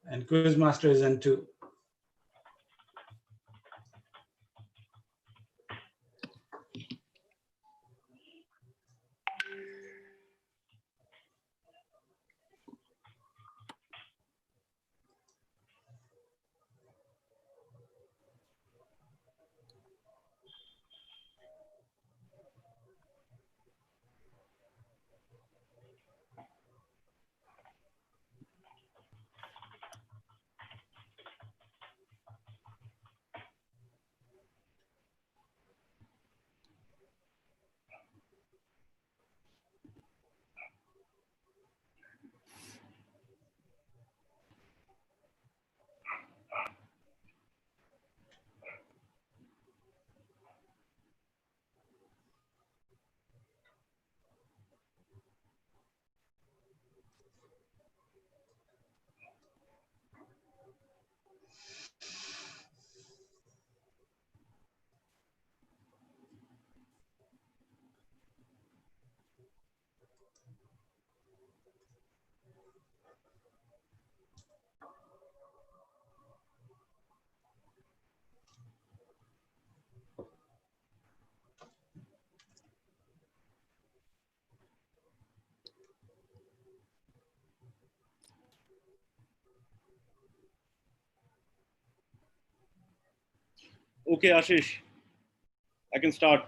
And Quizmaster is in too. Okay, Ashish, I can start.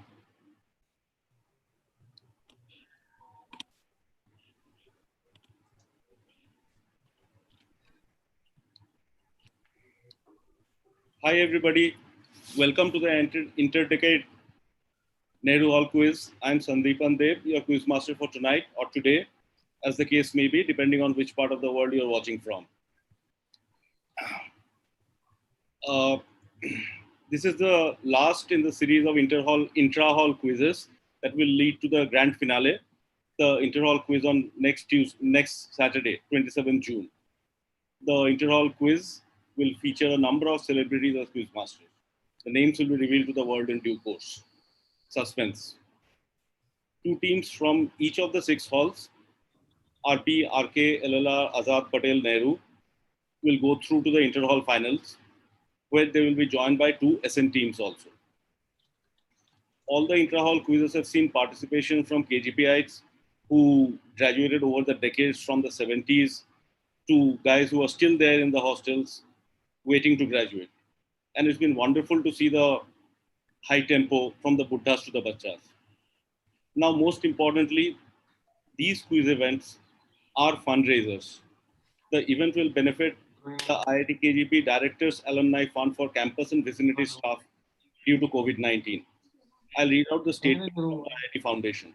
Hi, everybody. Welcome to the Interdecade Nehru Hall Quiz. I'm Sandeepan Dev, your quiz master for tonight or today, as the case may be, depending on which part of the world you're watching from. Uh, this is the last in the series of intra-hall quizzes that will lead to the grand finale, the inter-hall quiz on next Saturday, 27th June. The inter-hall quiz will feature a number of celebrities as quiz masters. The names will be revealed to the world in due course. Suspense. Two teams from each of the six halls, RP, RK, LLR, Azad, Patel, Nehru, will go through to the inter-hall finals, where they will be joined by two SN teams also. All the intra-hall quizzes have seen participation from KGPites who graduated over the decades from the 70s to guys who are still there in the hostels waiting to graduate. And it's been wonderful to see the high tempo from the Buddhas to the Bachchas. Now, most importantly, these quiz events are fundraisers. The event will benefit the IIT KGP Directors Alumni Fund for campus and vicinity staff due to COVID-19. I'll read out the statement from the IIT Foundation.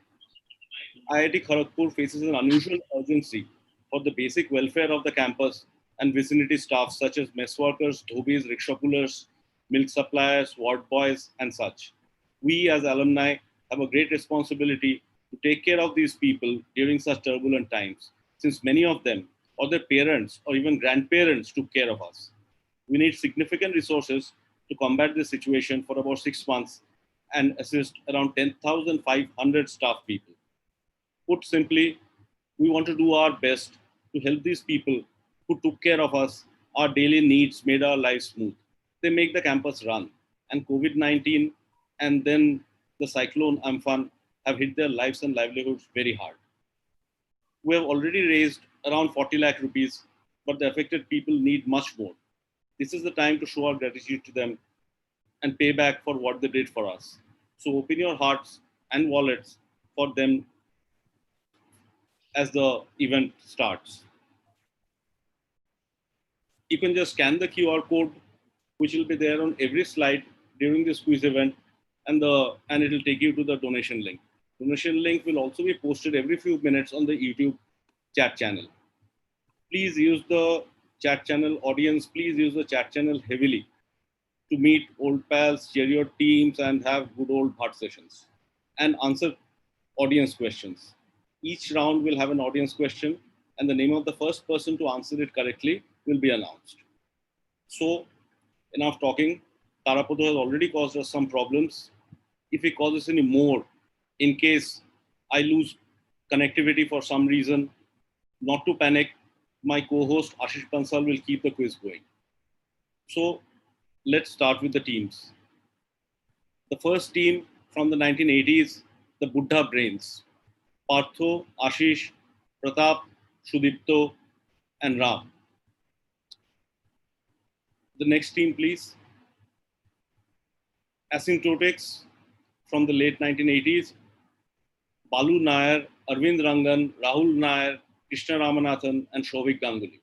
IIT Kharagpur faces an unusual urgency for the basic welfare of the campus and vicinity staff such as mess workers, dhobis, rickshaw pullers, milk suppliers, ward boys, and such. We as alumni have a great responsibility to take care of these people during such turbulent times, since many of them or their parents or even grandparents took care of us. We need significant resources to combat this situation for about 6 months and assist around 10,500 staff people. Put simply, we want to do our best to help these people who took care of us. Our daily needs made our lives smooth. They make the campus run. And COVID-19 and then the cyclone Amphan have hit their lives and livelihoods very hard. We have already raised around 40 lakh rupees, but the affected people need much more. This is the time to show our gratitude to them and pay back for what they did for us. So open your hearts and wallets for them as the event starts. You can just scan the QR code, which will be there on every slide during this quiz event, and it will take you to the donation link. Donation link will also be posted every few minutes on the YouTube chat channel. Please use the chat channel audience. Please use the chat channel heavily to meet old pals, share your teams, and have good old heart sessions and answer audience questions. Each round will have an audience question, and the name of the first person to answer it correctly will be announced. So, enough talking. Taraputo has already caused us some problems. If he causes any more, in case I lose connectivity for some reason, not to panic. My co-host Ashish Bansal will keep the quiz going. So let's start with the teams. The first team from the 1980s, the Buddha Brains. Partho, Ashish, Pratap, Sudipto, and Ram. The next team, please. Asymptotics from the late 1980s. Balu Nair, Arvind Rangan, Rahul Nair, Krishna Ramanathan, and Shovik Ganguly.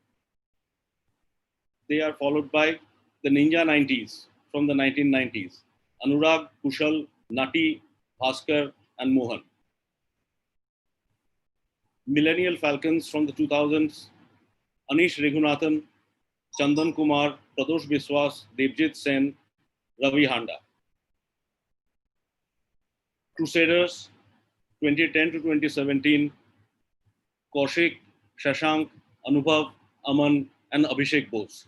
They are followed by the Ninja 90s from the 1990s. Anurag, Kushal, Nati, Bhaskar, and Mohan. Millennial Falcons from the 2000s. Anish Raghunathan, Chandan Kumar, Pradosh Biswas, Devjit Sen, Ravi Handa. Crusaders 2010 to 2017. Kaushik, Shashank, Anubhav, Aman, and Abhishek Bose.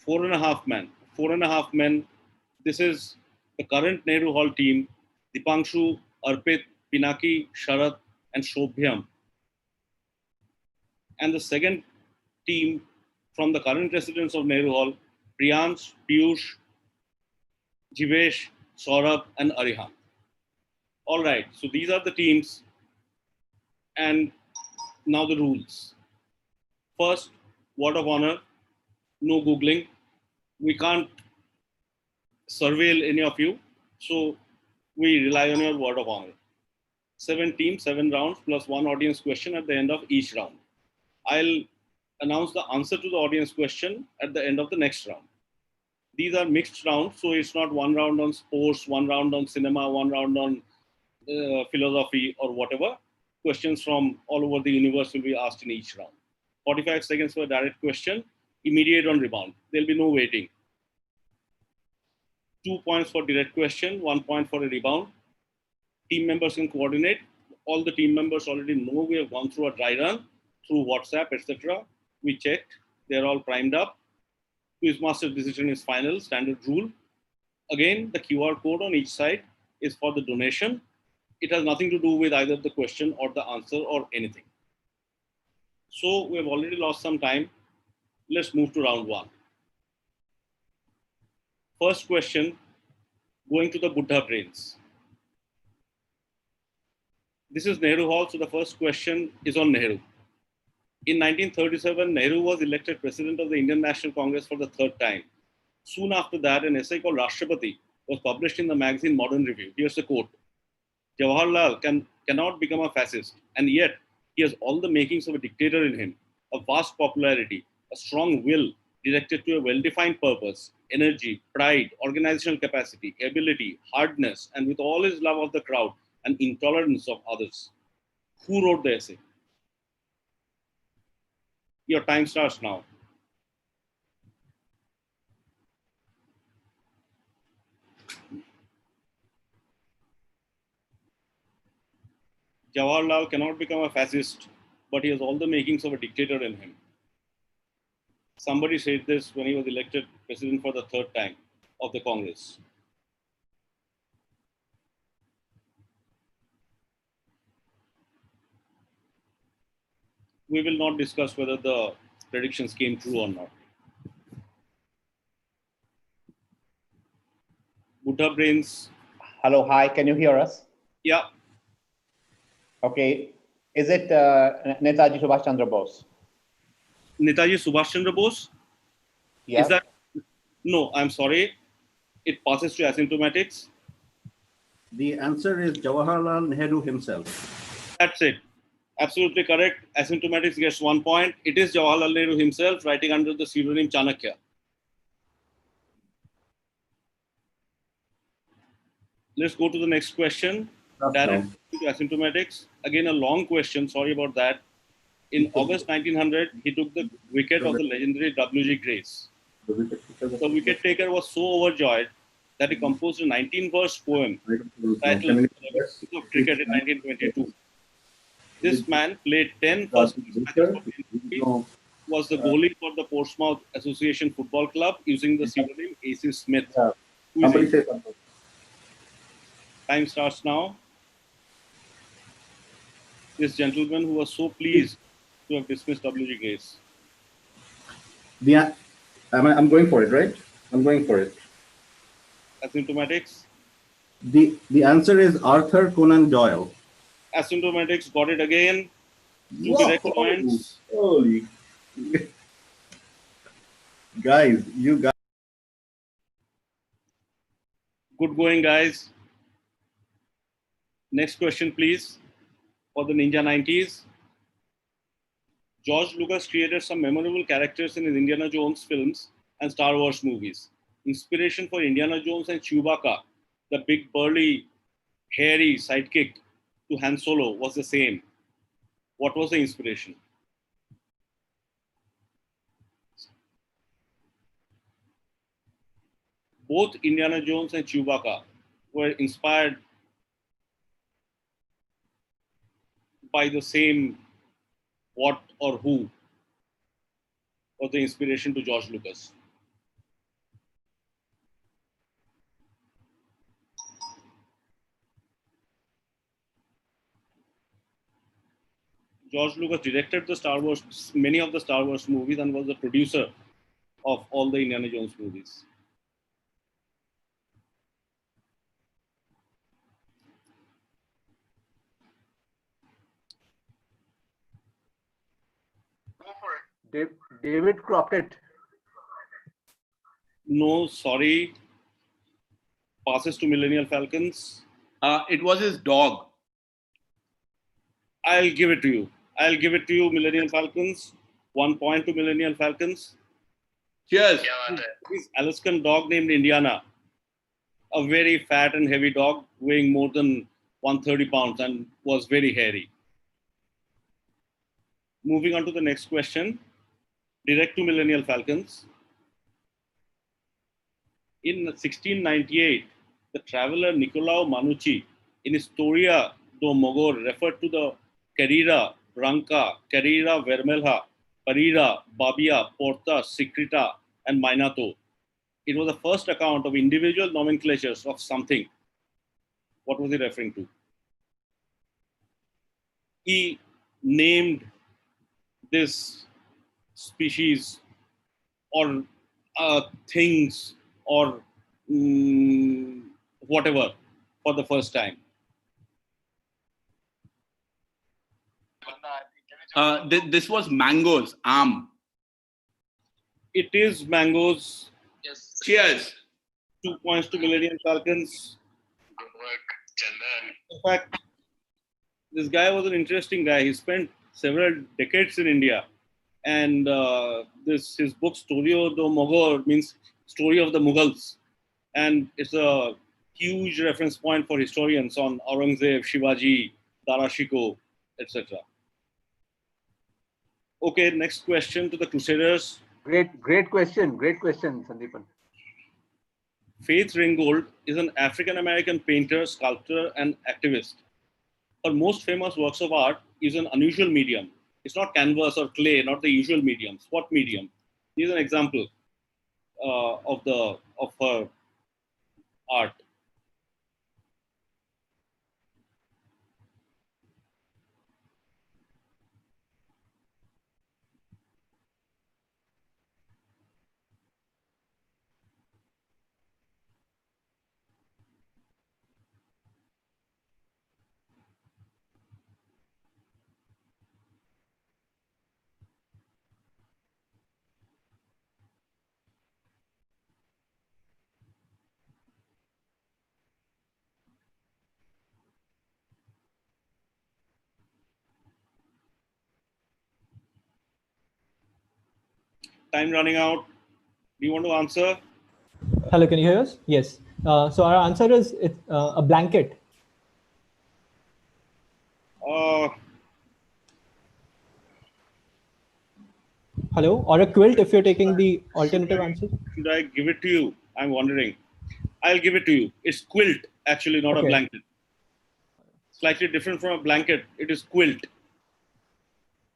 4.5 men. This is the current Nehru Hall team. Dipanshu, Arpit, Pinaki, Sharat, and Shobhyam. And the second team from the current residents of Nehru Hall, Priyansh, Piyush, Jivesh, Saurabh, and Arihan. All right, so these are the teams. And now the rules. First, word of honor, no Googling. We can't surveil any of you, so we rely on your word of honor. 7 teams, 7 rounds, plus 1 audience question at the end of each round. I'll announce the answer to the audience question at the end of the next round. These are mixed rounds, so it's not 1 round on sports, 1 round on cinema, 1 round on philosophy or whatever. Questions from all over the universe will be asked in each round. 45 seconds for a direct question, immediate on rebound. There'll be no waiting. 2 points for direct question, 1 point for a rebound. Team members can coordinate. All the team members already know we have gone through a dry run through WhatsApp, etc. We checked. They're all primed up. Quizmaster's decision is final, standard rule. Again, the QR code on each side is for the donation. It has nothing to do with either the question or the answer or anything. So we have already lost some time. Let's move to round 1. First question, going to the Buddha Brains. This is Nehru Hall, so the first question is on Nehru. In 1937, Nehru was elected president of the Indian National Congress for the 3rd time. Soon after that, an essay called Rashtrapati was published in the magazine Modern Review. Here's the quote. Jawaharlal cannot become a fascist, and yet he has all the makings of a dictator in him, a vast popularity, a strong will directed to a well-defined purpose, energy, pride, organizational capacity, ability, hardness, and with all his love of the crowd and intolerance of others. Who wrote the essay? Your time starts now. Jawaharlal cannot become a fascist, but he has all the makings of a dictator in him. Somebody said this when he was elected president for the 3rd time of the Congress. We will not discuss whether the predictions came true or not. Buddha Brains. Hello, hi, can you hear us? Yeah. Okay, is it Netaji Subhash Chandra Bose? Netaji Subhash Chandra Bose? Yeah. Is that? No, I'm sorry. It passes to asymptomatics. The answer is Jawaharlal Nehru himself. That's it. Absolutely correct. Asymptomatics gets 1 point. It is Jawaharlal Nehru himself writing under the pseudonym Chanakya. Let's go to the next question. Direct to asymptomatics. Again, a long question. Sorry about that. In August 1900, he took the wicket of the legendary W.G. Grace. The wicket taker was so overjoyed that he composed a 19-verse poem titled The of Cricket in 1922. This man played 10 first matches for was the goalie for the Portsmouth Association Football Club using the pseudonym A.C. Smith. Time starts now. this gentleman who was so pleased to have dismissed W.G. Grace? I'm going for it, right? I'm going for it. Asymptomatics? The answer is Arthur Conan Doyle. Asymptomatics got it again. Two Whoa! correct points. Holy guys, you guys. Good going, guys. Next question, please, for the Ninja 90s. George Lucas created some memorable characters in his Indiana Jones films and Star Wars movies. Inspiration for Indiana Jones and Chewbacca, the big, burly, hairy sidekick to Han Solo, was the same. What was the inspiration? Both Indiana Jones and Chewbacca were inspired by the same what or who was the inspiration to George Lucas. George Lucas directed the Star Wars, many of the Star Wars movies, and was the producer of all the Indiana Jones movies. David Crockett. No, sorry. Passes to Millennial Falcons. It was his dog. I'll give it to you. I'll give it to you, Millennial Falcons. 1 point to Millennial Falcons. Cheers. His Alaskan dog named Indiana. A very fat and heavy dog, weighing more than 130 pounds and was very hairy. Moving on to the next question. Direct to Millennial Falcons. In 1698, the traveler Niccolao Manucci, in his Storia do Mogor, referred to the Carrera Branca, Carrera Vermelha, Parida, Babia, Porta, Secreta, and Minato. It was the first account of individual nomenclatures of something. What was he referring to? He named this species or things or whatever for the first time. This was mangoes, It is mangoes. Yes. Cheers. 2 points to Millennium Falcons. Good work, Chandan. In fact, this guy was an interesting guy. He spent several decades in India. And his book, Storio do Mogor, means story of the Mughals. And it's a huge reference point for historians on Aurangzeb, Shivaji, Darashiko, etc. Okay, next question to the Crusaders. Great question, Sandeepan. Faith Ringgold is an African-American painter, sculptor, and activist. Her most famous works of art is an unusual medium. It's not canvas or clay, not the usual mediums. What medium? Here's an example of her art. Time running out. Do you want to answer? Hello, can you hear us? Yes. So our answer is a blanket. Hello, or a quilt if you're taking the alternative answer. Should I give it to you? I'm wondering. I'll give it to you. It's quilt, actually, not a blanket. Slightly different from a blanket. It is quilt.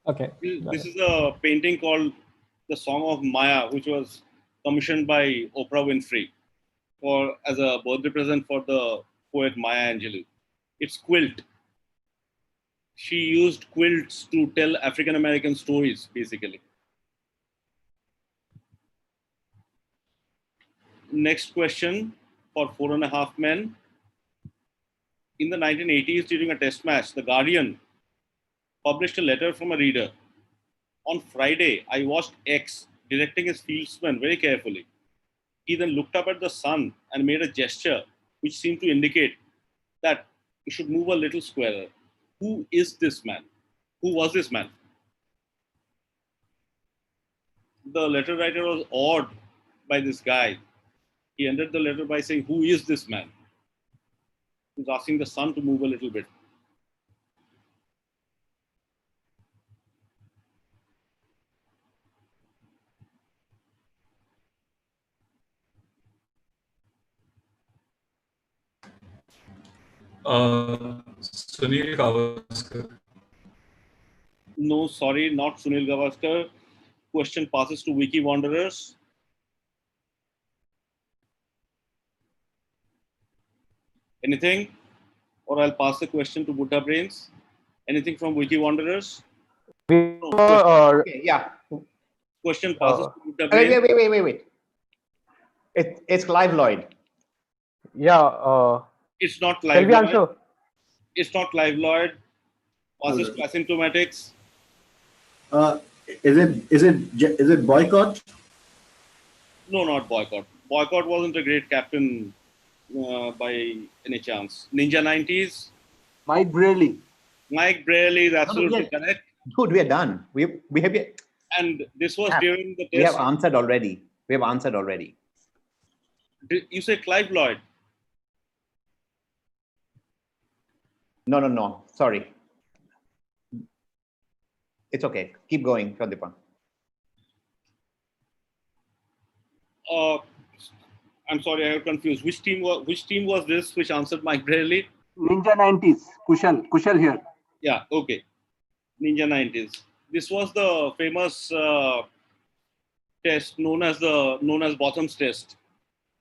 Okay. This is a painting called The Song of Maya, which was commissioned by Oprah Winfrey as a birthday present for the poet Maya Angelou. It's quilt. She used quilts to tell African American stories, basically. Next question for 4.5 men. In the 1980s, during a test match, The Guardian published a letter from a reader. On Friday, I watched X directing his fieldsman very carefully. He then looked up at the sun and made a gesture which seemed to indicate that he should move a little squarer. Who is this man? Who was this man? The letter writer was awed by this guy. He ended the letter by saying, "Who is this man?" He was asking the sun to move a little bit. Sunil Gavaskar. No, sorry, not Sunil Gavaskar. Question passes to Wiki Wanderers. Anything? Or I'll pass the question to Buddha Brains. Anything from Wiki Wanderers? Okay, yeah. Question passes to Buddha Brains. Wait. It's Clive Lloyd. Yeah. It's not Shall live we Lloyd. answer? It's not live Lloyd. Passes to Asymptomatics. Is it boycott? No, not Boycott. Boycott wasn't a great captain by any chance. Ninja 90s. Mike Braley. Mike Braley is absolutely yes. correct. Dude, we are done. We have And this was Yeah. during the we have test. answered already. We have answered already. You say Clive Lloyd. No. Sorry. It's okay. Keep going, Pradipam. I'm sorry, I got confused. Which team was this which answered Mike Braley? Ninja 90s. Kushal here. Yeah, okay. Ninja 90s. This was the famous test known as Botham's test,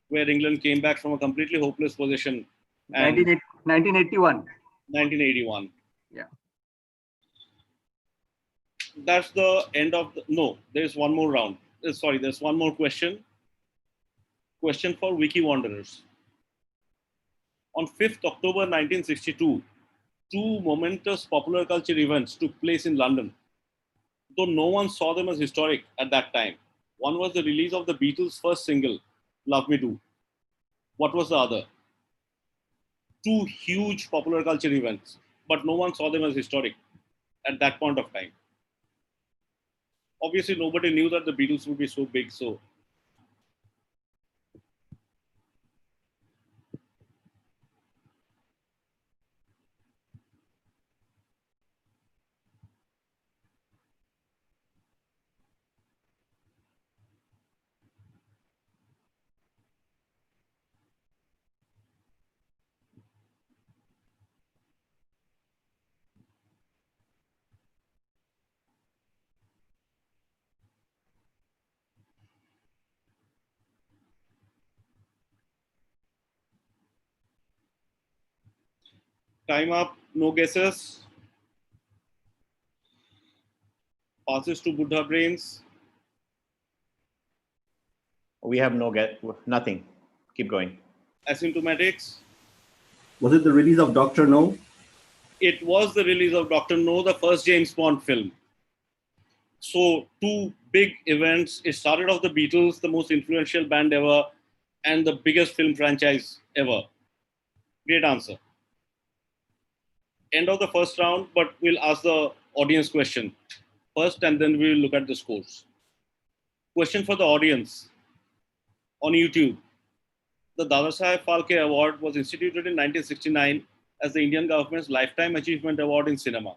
where England came back from a completely hopeless position. And 1981. 1981. Yeah. That's the end of the. No, there's one more round. Sorry, there's one more question. Question for Wiki Wanderers. On 5th October 1962, two momentous popular culture events took place in London, though no one saw them as historic at that time. One was the release of the Beatles' first single, Love Me Do. What was the other? Two huge popular culture events, but no one saw them as historic at that point of time. Obviously, nobody knew that the Beatles would be so big, so time up, no guesses. Passes to Buddha Brains. We have nothing. Keep going. Asymptomatics. Was it the release of Dr. No? It was the release of Dr. No, the first James Bond film. So, two big events. It started off the Beatles, the most influential band ever, and the biggest film franchise ever. Great answer. End of the first round, but we'll ask the audience question first, and then we'll look at the scores. Question for the audience on YouTube. The Dadasaheb Phalke Award was instituted in 1969 as the Indian government's Lifetime Achievement Award in cinema.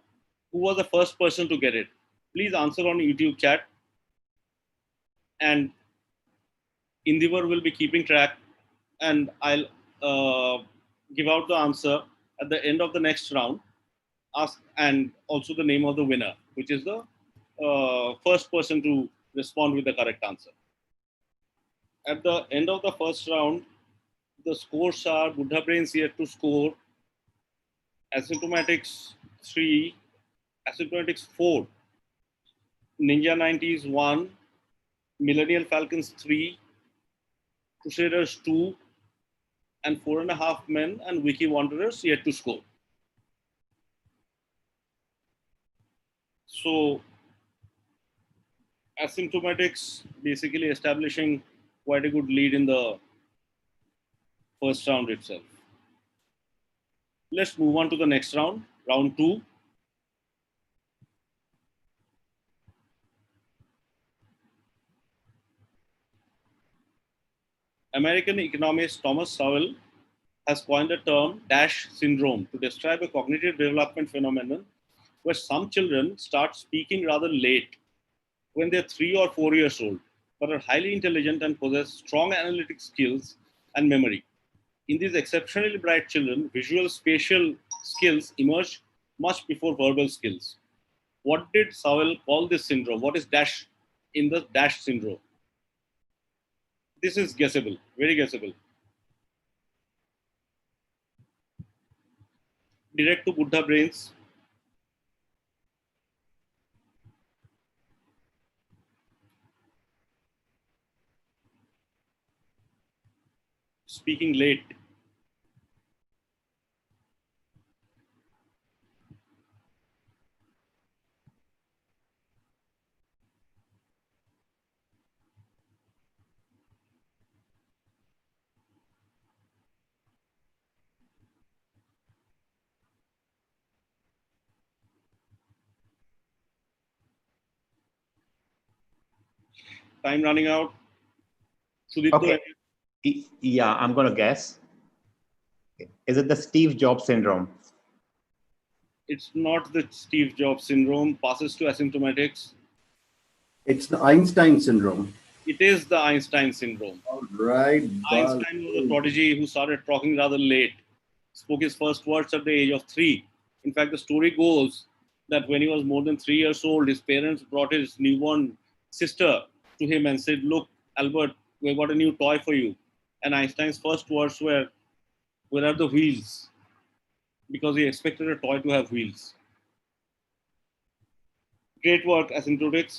Who was the first person to get it? Please answer on YouTube chat. And Indivar will be keeping track, and I'll give out the answer at the end of the next round. Ask, and also the name of the winner, which is the first person to respond with the correct answer. At the end of the first round, the scores are Buddha Brains yet to score, Asymptomatics 3, Asymptomatics 4, Ninja 90s 1, Millennial Falcons 3, Crusaders 2, and 4.5 Men and Wiki Wanderers yet to score. So, Asymptomatics basically establishing quite a good lead in the first round itself. Let's move on to the next round, round 2. American economist Thomas Sowell has coined the term Dash syndrome to describe a cognitive development phenomenon where some children start speaking rather late, when they're 3 or 4 years old, but are highly intelligent and possess strong analytic skills and memory. In these exceptionally bright children, visual spatial skills emerge much before verbal skills. What did Sowell call this syndrome? What is Dash in the Dash syndrome? This is guessable, very guessable. Direct to Buddha brains. Speaking late. Time running out. Sudipto, Okay. Yeah, I'm going to guess. Is it the Steve Jobs syndrome? it's not the Steve Jobs syndrome. Passes to asymptomatics. It's the Einstein syndrome. It is the Einstein syndrome. All right. Einstein was a prodigy who started talking rather late. Spoke his first words at the age of 3. In fact, the story goes that when he was more than 3 years old, his parents brought his newborn sister to him and said, "Look, Albert, we've got a new toy for you." And Einstein's first words were, "Where are the wheels?" Because he expected a toy to have wheels. Great work, asymptomatics.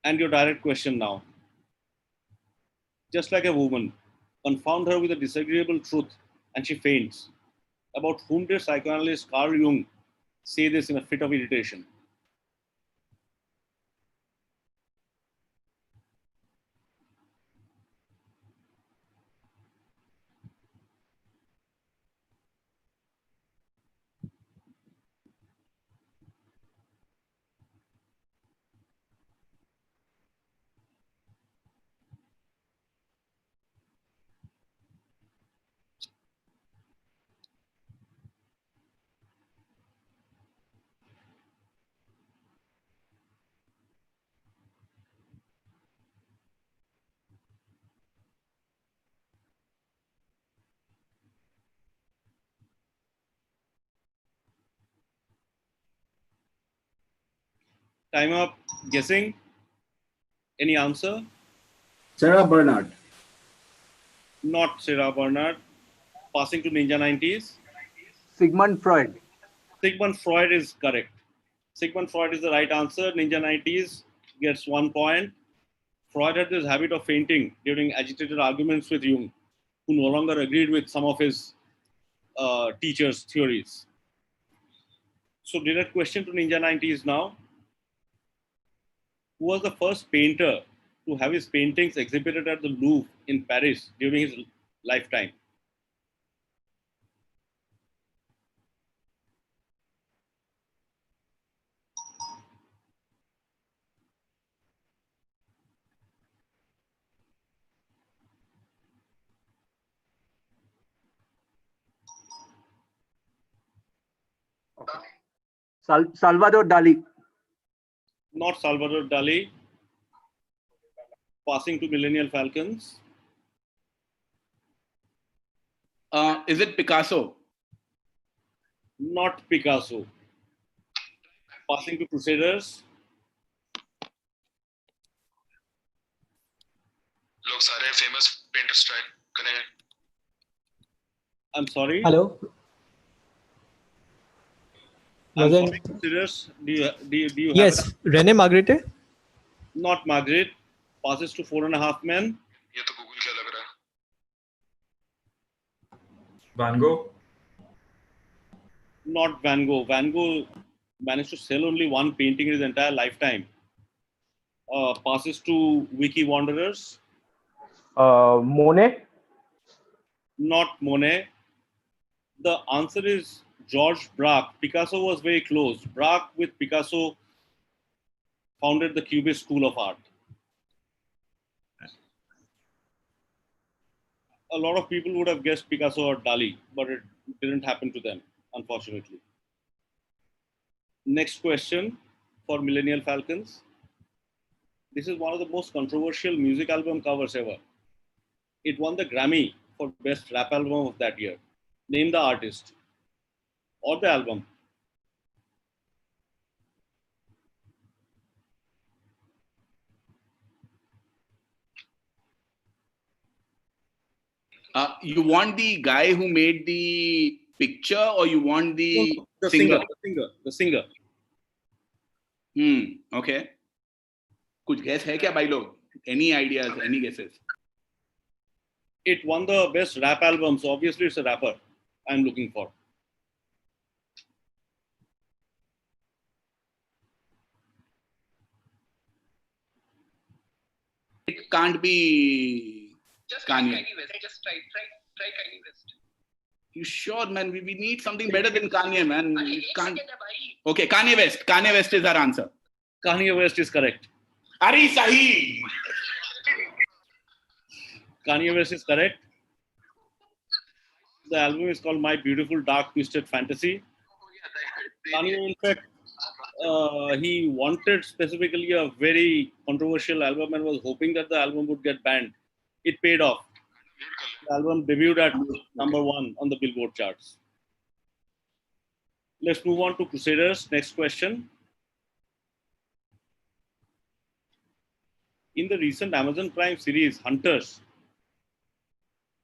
And your direct question now. Just like a woman, confound her with a disagreeable truth and she faints. About whom did psychoanalyst Carl Jung say this in a fit of irritation? Time up. Guessing? Any answer? Sarah Bernhardt. Not Sarah Bernhardt. Passing to Ninja 90s. Sigmund Freud. Sigmund Freud is correct. Sigmund Freud is the right answer. Ninja 90s gets 1 point. Freud had this habit of fainting during agitated arguments with Jung, who no longer agreed with some of his teachers' theories. So, direct question to Ninja 90s now. Who was the first painter to have his paintings exhibited at the Louvre in Paris during his lifetime? Salvador Dali. Not Salvador Dali. Passing to Millennial Falcons. Is it Picasso? Not Picasso. Passing to Crusaders. लोग सारे famous painters try करें. I'm sorry. Hello. I'm Wasn't sorry, considers. Do you have yes, Rene Magritte? not Margaret? Passes to 4.5 men. ये तो Google क्या लग रहा है? Van Gogh. Not Van Gogh. Van Gogh managed to sell only one painting in his entire lifetime. Passes to Wiki Wanderers. Monet. Not Monet. The answer is George Braque. Picasso was very close. Braque with Picasso founded the Cubist School of Art. A lot of people would have guessed Picasso or Dali, but it didn't happen to them, unfortunately. Next question for Millennial Falcons. This is one of the most controversial music album covers ever. It won the Grammy for Best Rap Album of that year. Name the artist or the album. You want the guy who made the picture, or you want the singer? The singer. Okay. कुछ guess है क्या भाई लोग? Any ideas? Any guesses? It won the best rap album, so obviously it's a rapper I'm looking for. It can't be Kanye. Just try Kanye West. You sure, man? We need something better than Kanye, man. Can't... Okay, Kanye West. Kanye West is our answer. Kanye West is correct. Ari Sahi. Kanye West is correct. The album is called My Beautiful Dark Twisted Fantasy. Kanye, in fact, he wanted specifically a very controversial album and was hoping that the album would get banned. It paid off. The album debuted at #1 on the Billboard charts. Let's move on to Crusaders. Next question. In the recent Amazon Prime series, Hunters,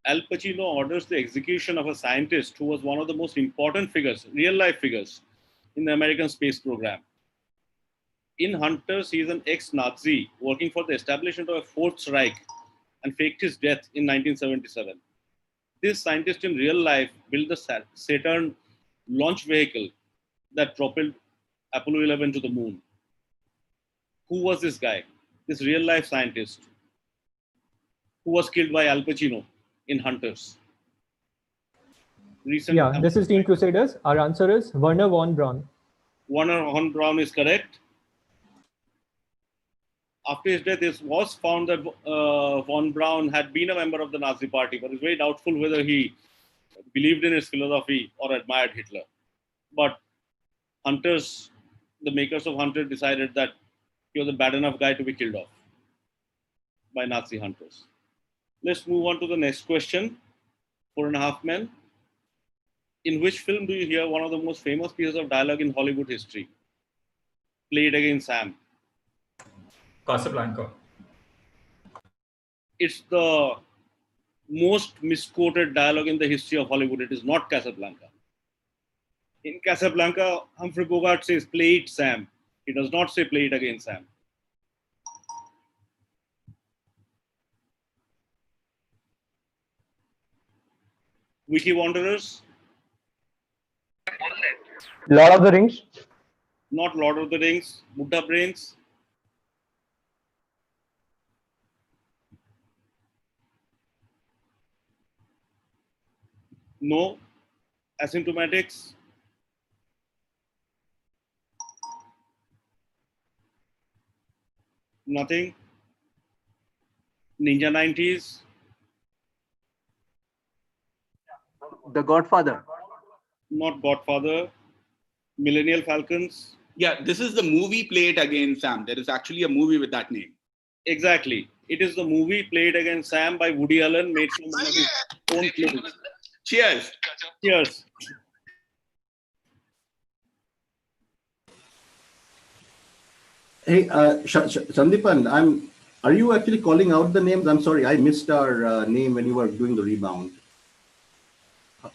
Al Pacino orders the execution of a scientist who was one of the most important figures, real-life figures, in the American space program. In Hunters, he is an ex-Nazi working for the establishment of a Fourth Reich and faked his death in 1977. This scientist in real life built the Saturn launch vehicle that propelled Apollo 11 to the moon. Who was this guy? This real-life scientist who was killed by Al Pacino in Hunters. This is Team Crusaders. Our answer is Werner von Braun. Werner von Braun is correct. After his death, it was found that von Braun had been a member of the Nazi Party, but it's very doubtful whether he believed in his philosophy or admired Hitler. But Hunters, the makers of Hunters, decided that he was a bad enough guy to be killed off by Nazi hunters. Let's move on to the next question. 4.5 Men. In which film do you hear one of the most famous pieces of dialogue in Hollywood history? Play It Again, Sam. Casablanca. It's the most misquoted dialogue in the history of Hollywood. It is not Casablanca. In Casablanca, Humphrey Bogart says, "Play it, Sam." He does not say, "Play it again, Sam." Wiki Wanderers. Lord of the Rings. Not Lord of the Rings. Buddha Brains. No. Asymptomatics. Nothing. Ninja 90s. The Godfather. Not Godfather. Millennial Falcons. Yeah, this is the movie Play It Again, Sam. There is actually a movie with that name. Exactly. It is the movie Play It Again, Sam by Woody Allen, made from one of his own films. Cheers. Cheers. Hey, Sandipan, are you actually calling out the names? I'm sorry, I missed our name when you were doing the rebound.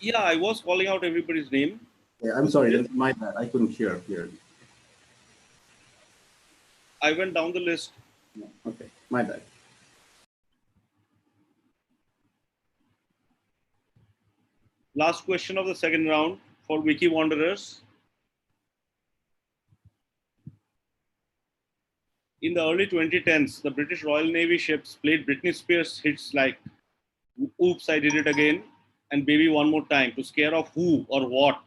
Yeah, I was calling out everybody's name. Yeah, I'm sorry, that's my bad. I couldn't hear clearly. I went down the list. Okay, my bad. Last question of the second round for Wiki Wanderers. In the early 2010s, the British Royal Navy ships played Britney Spears hits like Oops, I Did It Again and Baby One More Time to scare off who or what.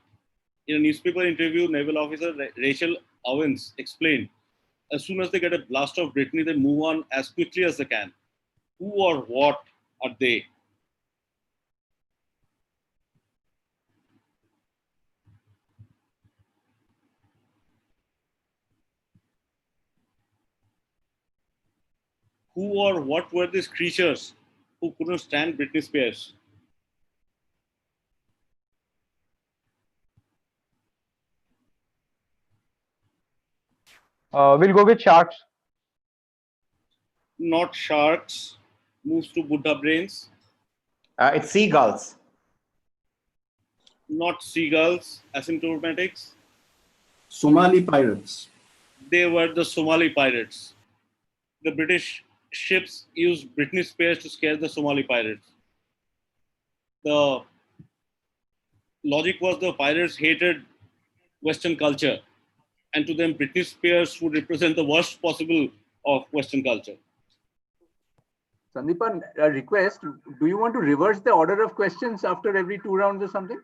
In a newspaper interview, Naval Officer Rachel Owens explained, as soon as they get a blast of Britney, they move on as quickly as they can. Who or what are they? Who or what were these creatures who couldn't stand Britney Spears? We'll go with sharks. Not sharks. Moves to Buddha brains. It's seagulls. Not seagulls. Asymptomatics. Somali pirates. They were the Somali pirates. The British ships used Britney Spears to scare the Somali pirates. The logic was the pirates hated Western culture, and to them, Britney Spears would represent the worst possible of Western culture. Sandeepan, a request. Do you want to reverse the order of questions after every 2 rounds or something?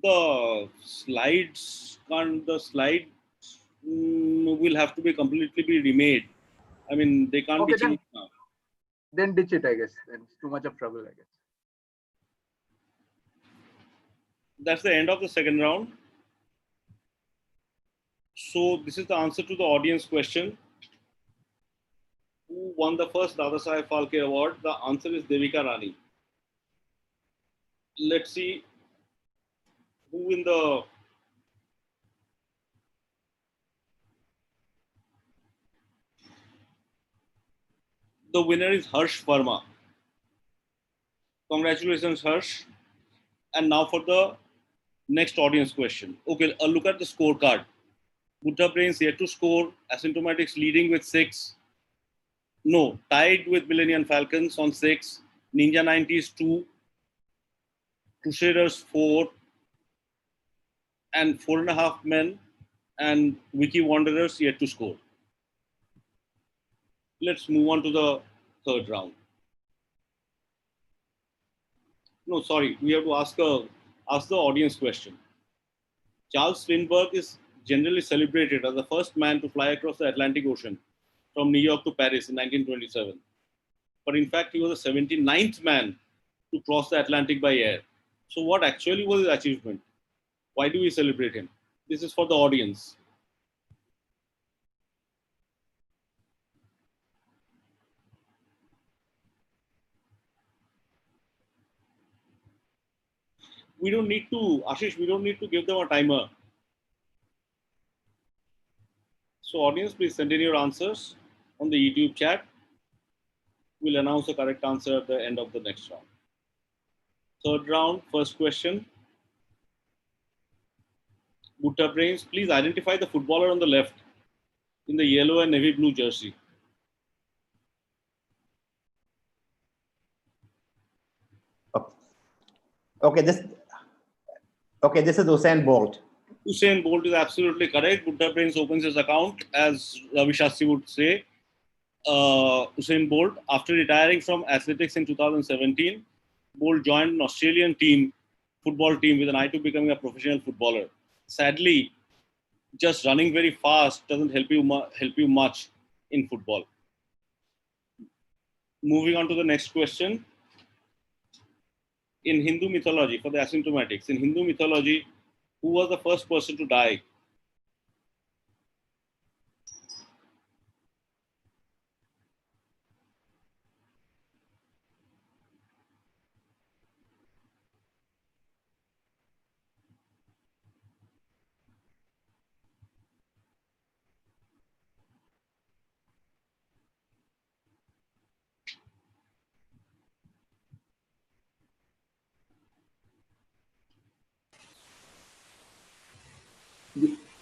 The slides will have to be completely be remade. I mean, they can't Okay, be changed now. Then ditch it, I guess. Then it's too much of trouble, I guess. That's the end of the second round. So this is the answer to the audience question. Who won the first Dadasaheb Phalke Award? The answer is Devika Rani. Let's see who in the winner is Harsh Verma. Congratulations, Harsh. And now for the next audience question. Okay, a look at the scorecard. Buddha Brains yet to score. Asymptomatics leading with 6. No, tied with Millennium Falcons on 6. Ninja 90s 2. Crusaders 4. And 4.5 men. And Wiki Wanderers yet to score. Let's move on to the third round. No, sorry, we have to ask the audience question. Charles Lindbergh is generally celebrated as the first man to fly across the Atlantic Ocean from New York to Paris in 1927. But in fact, he was the 79th man to cross the Atlantic by air. So what actually was his achievement? Why do we celebrate him? This is for the audience. We don't need to, Ashish, we don't need to give them a timer. So audience, please send in your answers on the YouTube chat. We'll announce the correct answer at the end of the next round. Third round, first question. Butta Brains, please identify the footballer on the left in the yellow and navy blue jersey. Okay, this is Usain Bolt. Usain Bolt is absolutely correct. Butta Brains opens his account, as Ravi Shastri would say. Usain Bolt, after retiring from athletics in 2017, Bolt joined an Australian football team with an eye to becoming a professional footballer. Sadly, just running very fast doesn't help you much in football. Moving on to the next question. In Hindu mythology, for the asymptomatics, in Hindu mythology, who was the first person to die?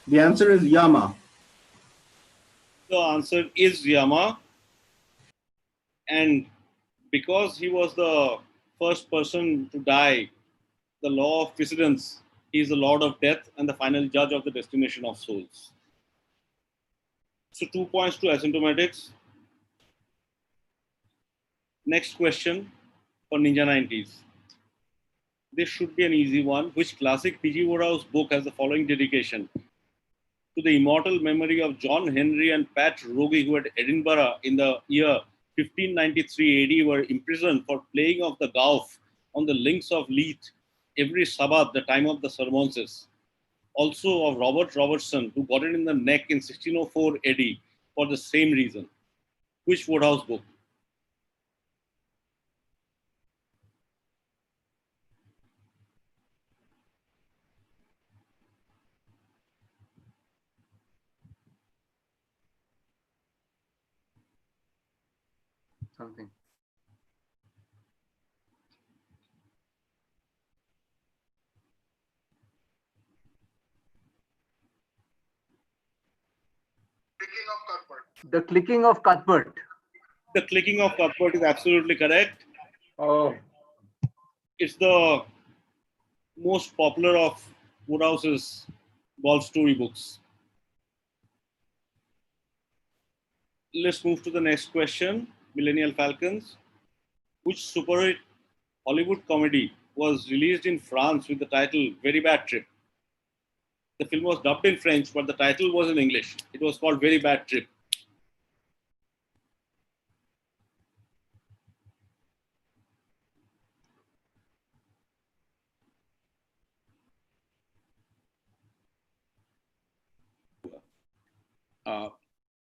The answer is Yama. The answer is Yama. And because he was the first person to die, the law of precedence, he is the Lord of Death and the final judge of the destination of souls. So 2 points to asymptomatics. Next question for Ninja 90s. This should be an easy one. Which classic P.G. Wodehouse book has the following dedication? To the immortal memory of John Henry and Pat Rogie, who at Edinburgh in the year 1593 AD were imprisoned for playing of the Gowf on the links of Leith every Sabbath, the time of the sermonses. Also of Robert Robertson, who got it in the neck in 1604 AD for the same reason. Which Wodehouse book? Something. Clicking of Cuthbert. The Clicking of Cuthbert. The Clicking of Cuthbert is absolutely correct. Oh. It's the most popular of Wodehouse's golf story books. Let's move to the next question. Millennial Falcons. Which super hit Hollywood comedy was released in France with the title Very Bad Trip? The film was dubbed in French, but the title was in English. It was called Very Bad Trip.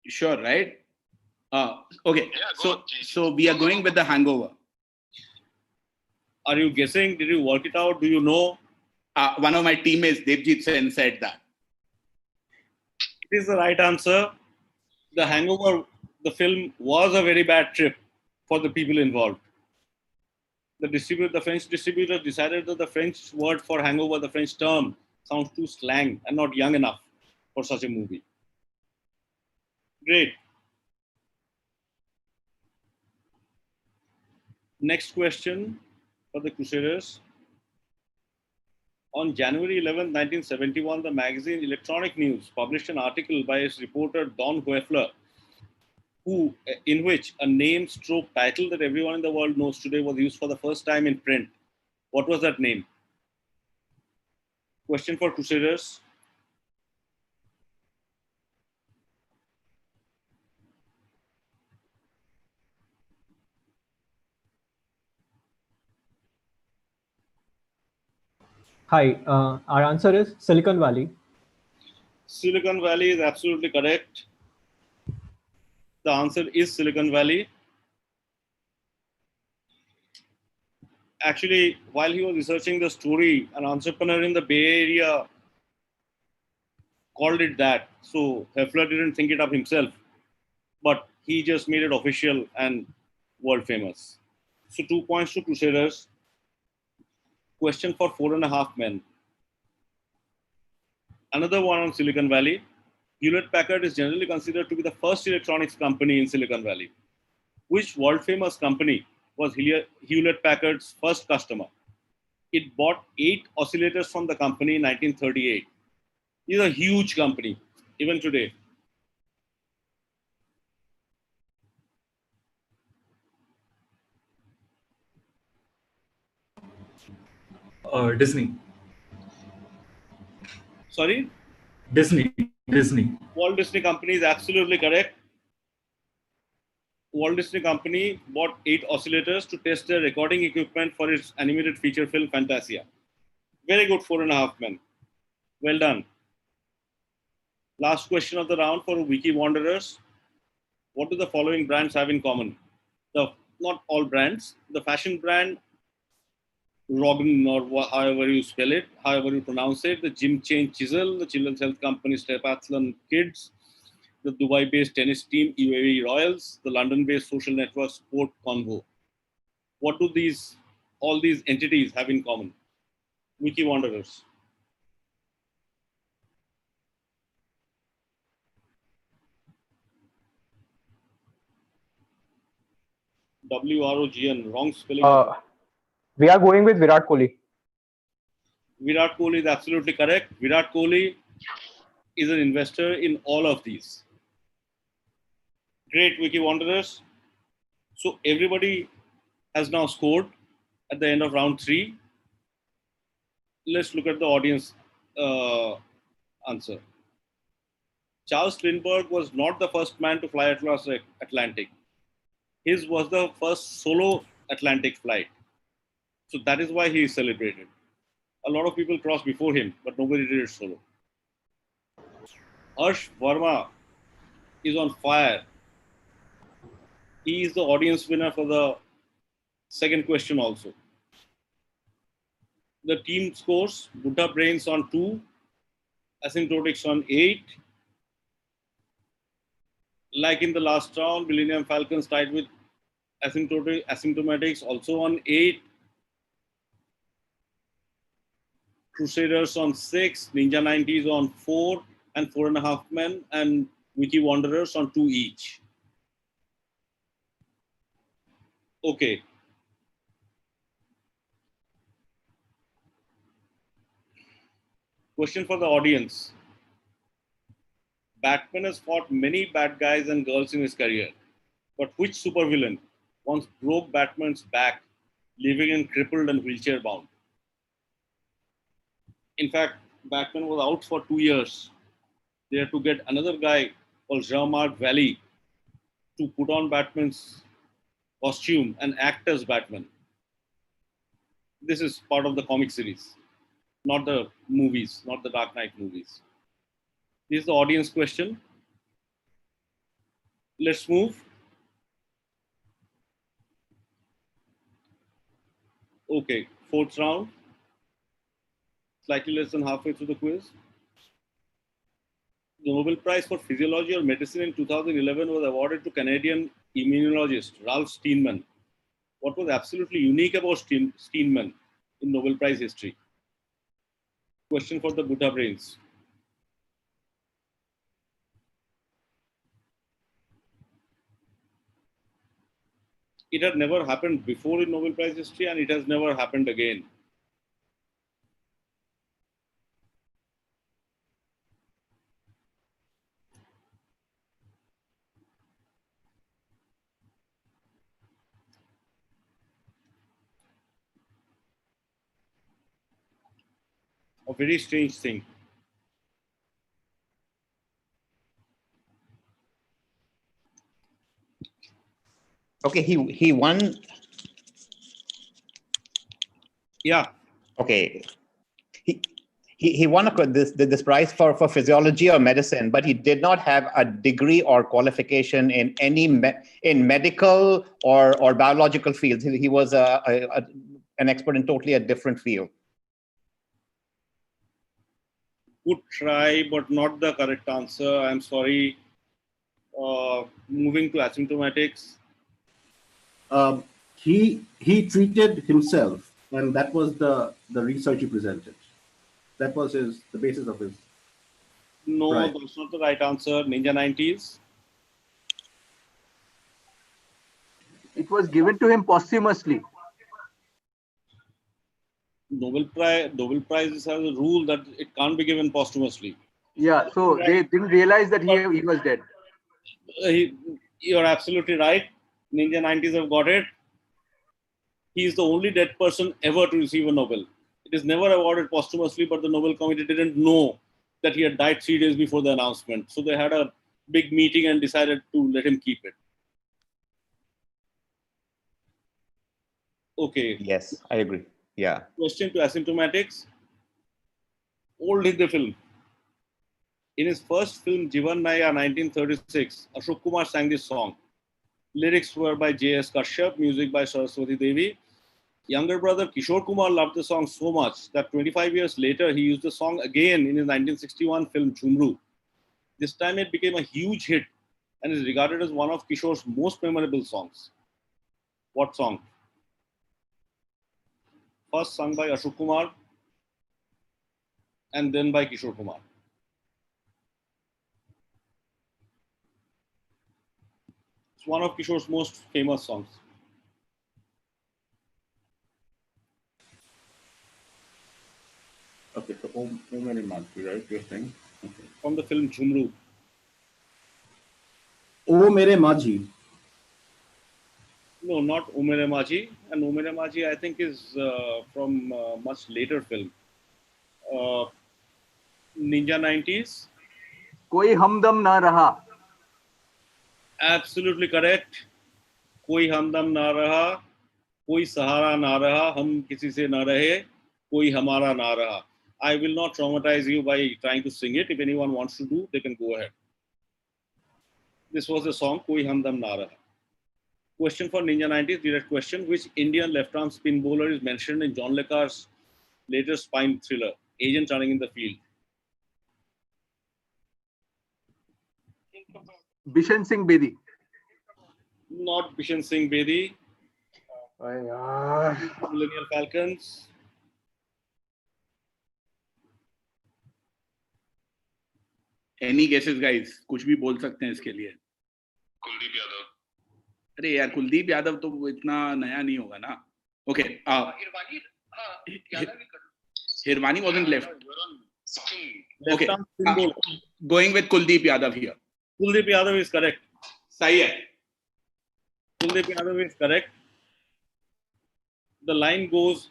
Sure, right? Okay. Yeah, go So, on, G. so we are going with The Hangover. Are you guessing? Did you work it out? Do you know? One of my teammates, Devjit Sen, said that. It is the right answer. The Hangover, the film, was a very bad trip for the people involved. The French distributor decided that the French word for hangover, the French term, sounds too slang and not young enough for such a movie. Great. Next question for the Crusaders. On January 11, 1971, the magazine Electronic News published an article by its reporter Don Huefler, in which a name stroke title that everyone in the world knows today was used for the first time in print. What was that name? Question for Crusaders. Hi, our answer is Silicon Valley. Silicon Valley is absolutely correct. The answer is Silicon Valley. Actually, while he was researching the story, an entrepreneur in the Bay Area called it that. So Heffler didn't think it up himself, but he just made it official and world famous. So 2 points to Crusaders. Question for 4.5 men. Another one on Silicon Valley. Hewlett-Packard is generally considered to be the first electronics company in Silicon Valley. Which world-famous company was Hewlett-Packard's first customer? It bought 8 oscillators from the company in 1938. It is a huge company, even today. Disney. Sorry? Disney. Walt Disney Company is absolutely correct. Walt Disney Company bought 8 oscillators to test their recording equipment for its animated feature film Fantasia. Very good 4.5 men. Well done. Last question of the round for Wiki Wanderers. What do the following brands have in common? Not all brands. The fashion brand Roggen, or however you spell it, however you pronounce it, the gym chain Chisel, the children's health company Stepathlon Kids, the Dubai-based tennis team UAE Royals, the London-based social network Sport Convo. What do all these entities have in common? Wiki Wanderers. WROGN, wrong spelling. We are going with Virat Kohli. Virat Kohli is absolutely correct. Virat Kohli is an investor in all of these. Great, Wiki Wanderers. So everybody has now scored at the end of round 3. Let's look at the audience answer. Charles Lindbergh was not the first man to fly across the Atlantic. His was the first solo Atlantic flight. So that is why he is celebrated. A lot of people crossed before him, but nobody did it solo. Harsh Verma is on fire. He is the audience winner for the second question also. The team scores: Buddha Brains on 2, Asymptotics on 8. Like in the last round, Millennium Falcons tied with Asymptomatics also on 8. Crusaders on 6, Ninja 90s on 4, and 4.5 Men, and Wiki Wanderers on 2 each. Okay. Question for the audience. Batman has fought many bad guys and girls in his career, but which supervillain once broke Batman's back, leaving him crippled and wheelchair bound? In fact, Batman was out for 2 years. They had to get another guy called Jean-Marc Valley to put on Batman's costume and act as Batman. This is part of the comic series, not the movies, not the Dark Knight movies. This is the audience question. Let's move. Okay, 4th round. Slightly less than halfway through the quiz. The Nobel Prize for Physiology or Medicine in 2011 was awarded to Canadian immunologist Ralph Steinman. What was absolutely unique about Steinman in Nobel Prize history? Question for the Buddha brains. It had never happened before in Nobel Prize history, and it has never happened again. A very strange thing. Okay, he won. Yeah. Okay, he won this prize for physiology or medicine, but he did not have a degree or qualification in any in medical or biological fields. He was an expert in totally a different field. Good try, but not the correct answer. I'm sorry. Moving to asymptomatics. He treated himself, and that was the research he presented. That was the basis of his. No, Right. that's not the right answer. Ninja 90s. It was given to him posthumously. Nobel Prize has a rule that it can't be given posthumously. Yeah, so they didn't realize that he was dead. You're absolutely right. Ninja 90s have got it. He is the only dead person ever to receive a Nobel. It is never awarded posthumously, but the Nobel Committee didn't know that he had died 3 days before the announcement. So they had a big meeting and decided to let him keep it. Okay. Yes, I agree. Yeah. Question to asymptomatics. Old Hindi film. In his first film, Jivan Naya, 1936, Ashok Kumar sang this song. Lyrics were by J.S. Kashyap, music by Saraswati Devi. Younger brother Kishore Kumar loved the song so much that 25 years later, he used the song again in his 1961 film Jhumru. This time it became a huge hit and is regarded as one of Kishore's most memorable songs. What song? First sung by Ashok Kumar and then by Kishore Kumar. It's one of Kishore's most famous songs. Rewrite your thing. Okay. From the film Jhumru. O Mere Majhi. No, not Umere Maji. And Umere Maji, I think, is from a much later film. Ninja 90s. कोई हमदम ना रहा. Absolutely correct. कोई हमदम ना रहा, कोई सहारा ना रहा, हम किसी से ना रहे, कोई हमारा ना रहा. I will not traumatize you by trying to sing it. If anyone wants to do, they can go ahead. This was the song Koi Hamdam Na Raha. Question for Ninja 90s, direct question. Which Indian left-arm spin bowler is mentioned in John le Carre's latest spine thriller, Agent Running in the Field? Bishan Singh Bedi. Not Bishan Singh Bedi. Millennial Falcons. Any guesses, guys? कुछ भी बोल सकते हैं इसके लिए. कुलदीप यादव. अरे यार कुलदीप यादव तो इतना नया नहीं होगा ना. Okay. हिरवानी यादव भी कर लो. Hirvani wasn't left. Okay. Left-arm spin bowler. Going with Kuldeep Yadav here. Kuldeep Yadav is correct. सही है. Kuldeep Yadav is correct. The line goes,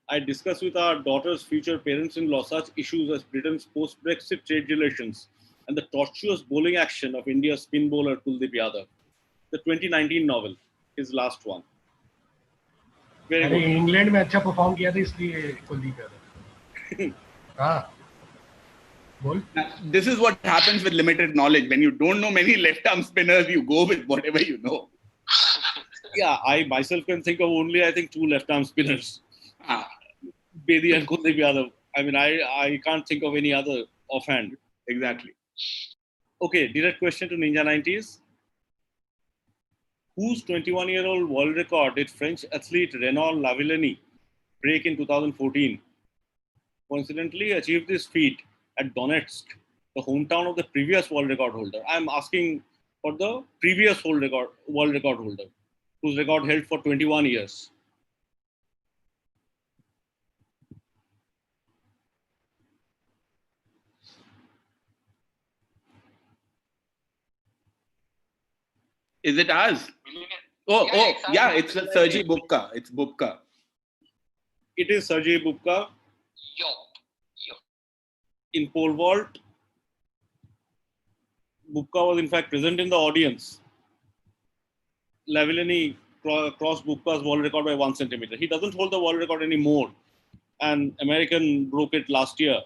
I discuss with our daughter's future parents-in-law such issues as Britain's post-Brexit trade relations and the tortuous bowling action of India's spin bowler Kuldeep Yadav. The 2019 novel, his last one. Very good. England में अच्छा perform किया था इसलिए कुलदीप यादव. हाँ. बोल. This is what happens with limited knowledge. When you don't know many left-arm spinners, you go with whatever you know. Yeah, I myself can think of only, I think, two left-arm spinners. Bedi and Kuldeep Yadav. I mean, I can't think of any other offhand. Exactly. Okay, direct question to Ninja 90s. Whose 21-year-old world record did French athlete Renaud Lavillenie break in 2014? Coincidentally, achieved this feat at Donetsk, the hometown of the previous world record holder. I'm asking for the previous world record holder, whose record held for 21 years. Is it ours? Yeah, it's Sergei Bubka. It's Bubka. It is Sergei Bubka. In pole vault, Bubka was in fact present in the audience. Lavillenie crossed Bubka's world record by 1 centimeter. He doesn't hold the world record anymore. An American broke it last year,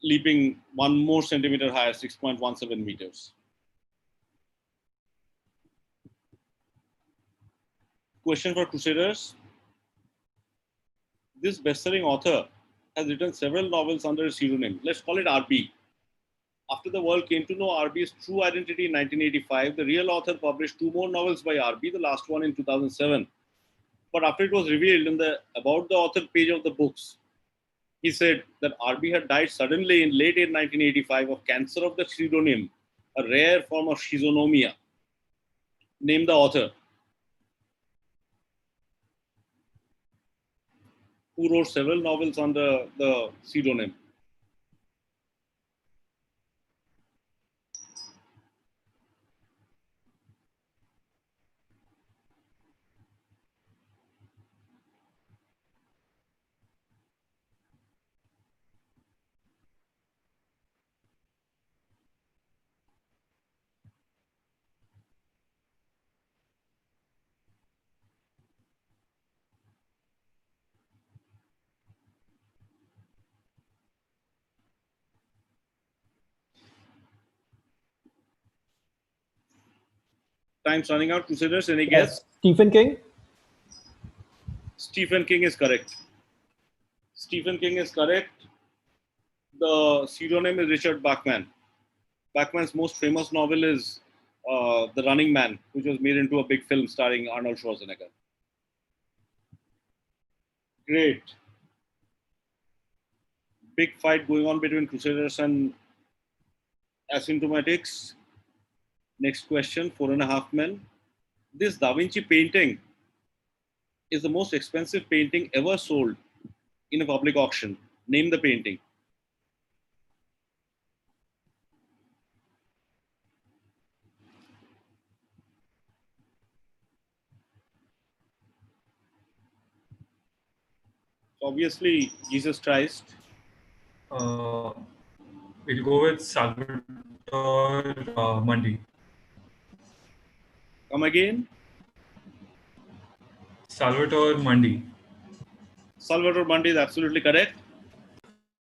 leaping 1 more centimeter higher, 6.17 meters. Question for Crusaders. This best-selling author has written several novels under a pseudonym. Let's call it RB. After the world came to know RB's true identity in 1985, the real author published 2 more novels by RB, the last one in 2007. But after it was revealed in the About the Author page of the books, he said that RB had died suddenly in late 1985 of cancer of the pseudonym, a rare form of schizonomia. Name the author. Who wrote several novels under the pseudonym. Time's running out. Crusaders, any guess? Stephen King. Stephen King is correct. Stephen King is correct. The pseudonym is Richard Bachman. Bachman's most famous novel is The Running Man, which was made into a big film starring Arnold Schwarzenegger. Great. Big fight going on between Crusaders and Asymptomatics. Next question, 4.5 men. This Da Vinci painting is the most expensive painting ever sold in a public auction. Name the painting. Obviously, Jesus Christ. We'll go with Salvatore Mundi. Come again. Salvatore Mundi. Salvador Mundi is absolutely correct.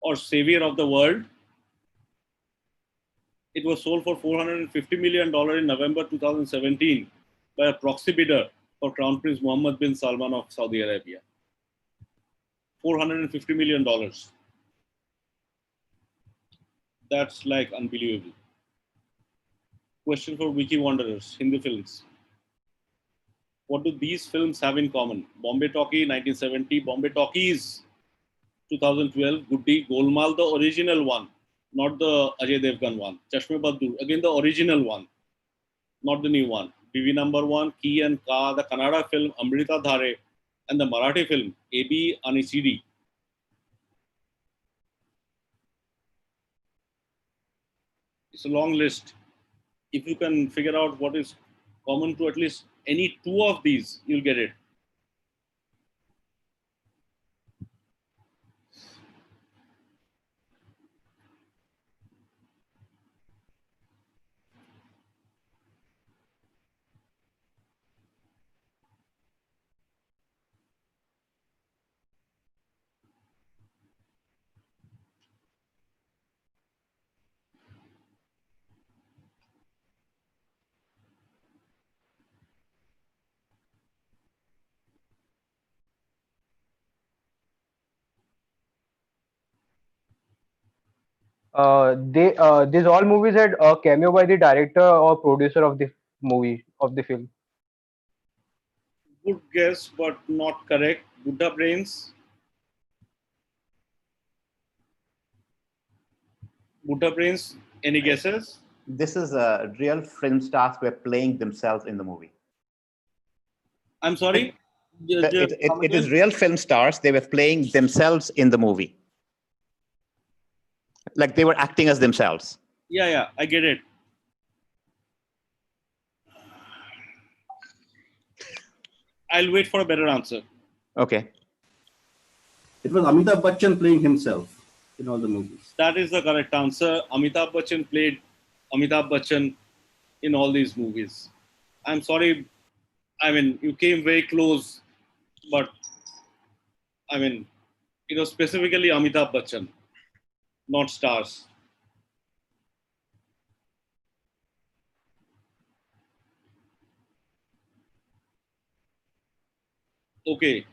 Or Savior of the World. It was sold for $450 million in November 2017 by a proxy bidder for Crown Prince Mohammed bin Salman of Saudi Arabia. $450 million. That's like unbelievable. Question for Wiki Wanderers, Hindi films. What do these films have in common? Bombay Talkie, 1970. Bombay Talkies, 2012. Goody, Golmaal, the original one, not the Ajay Devgan one. Chashme Baddu, again the original one, not the new one. BV number one, Ki and Ka, the Kannada film Amrita Dhare, and the Marathi film AB Anicidi. It's a long list. If you can figure out what is common to at least any two of these, you'll get it. These all movies had a cameo by the director or producer of the movie of the film. Good guess, but not correct. Buddha Brains. Buddha Brains, any guesses? This is real film stars were playing themselves in the movie. I'm sorry? It is real film stars. They were playing themselves in the movie. Like they were acting as themselves. Yeah, I get it. I'll wait for a better answer. Okay. It was Amitabh Bachchan playing himself in all the movies. That is the correct answer. Amitabh Bachchan played Amitabh Bachchan in all these movies. I'm sorry. I mean, you came very close, but I mean, it was specifically Amitabh Bachchan, not stars. Okay.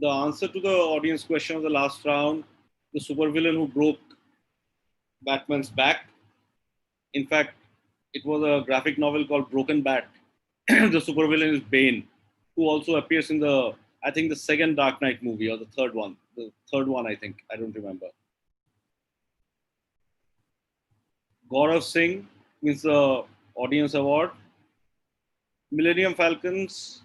The answer to the audience question of the last round, the supervillain who broke Batman's back. In fact, it was a graphic novel called Broken Bat. The supervillain is Bane, who also appears in I think the second Dark Knight movie or the third one. The third one, I think. I don't remember. Gaurav Singh wins the audience award. Millennium Falcons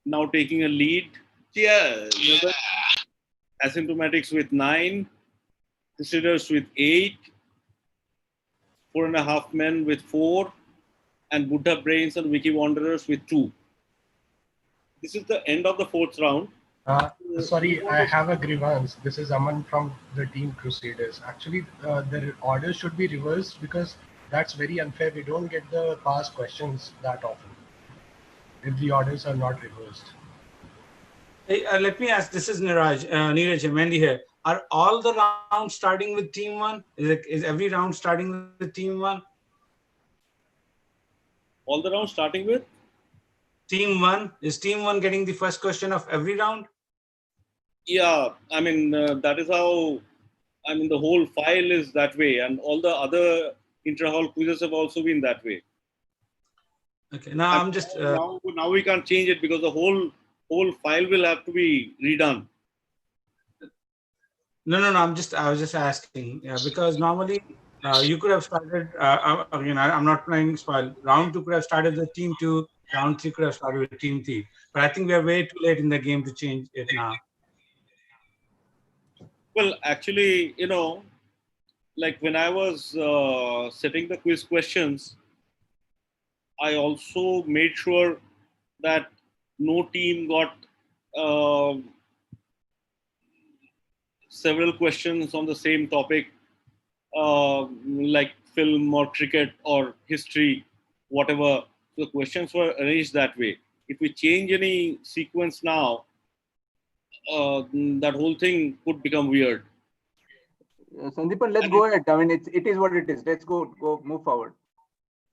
now taking a lead. Cheers. Asymptomatics with 9. Crusaders with 8. 4.5 Men with 4. And Buddha Brains and Wiki Wanderers with 2. This is the end of the fourth round. Sorry, I have a grievance. This is Aman from the team Crusaders. Actually, the order should be reversed because that's very unfair. We don't get the past questions that often if the orders are not reversed. Hey, let me ask. This is Neeraj Mendi here. Are all the rounds starting with team one? Is every round starting with team one? All the rounds starting with? Team one. Is team one getting the first question of every round? Yeah, I mean, that is how, I mean, the whole file is that way. And all the other intra-hall quizzes have also been that way. Okay, now I'm just... now we can't change it because the whole file will have to be redone. No, I was just asking, because normally you could have started, again, I'm not playing spoil. Round 2 could have started with team 2, round 3 could have started with team 3. But I think we are way too late in the game to change it now. Well, actually, like when I was setting the quiz questions, I also made sure that no team got several questions on the same topic, like film or cricket or history, whatever. So the questions were arranged that way. If we change any sequence now, that whole thing could become weird. Sandeepan, let's go ahead. I mean, it is what it is. Let's go move forward.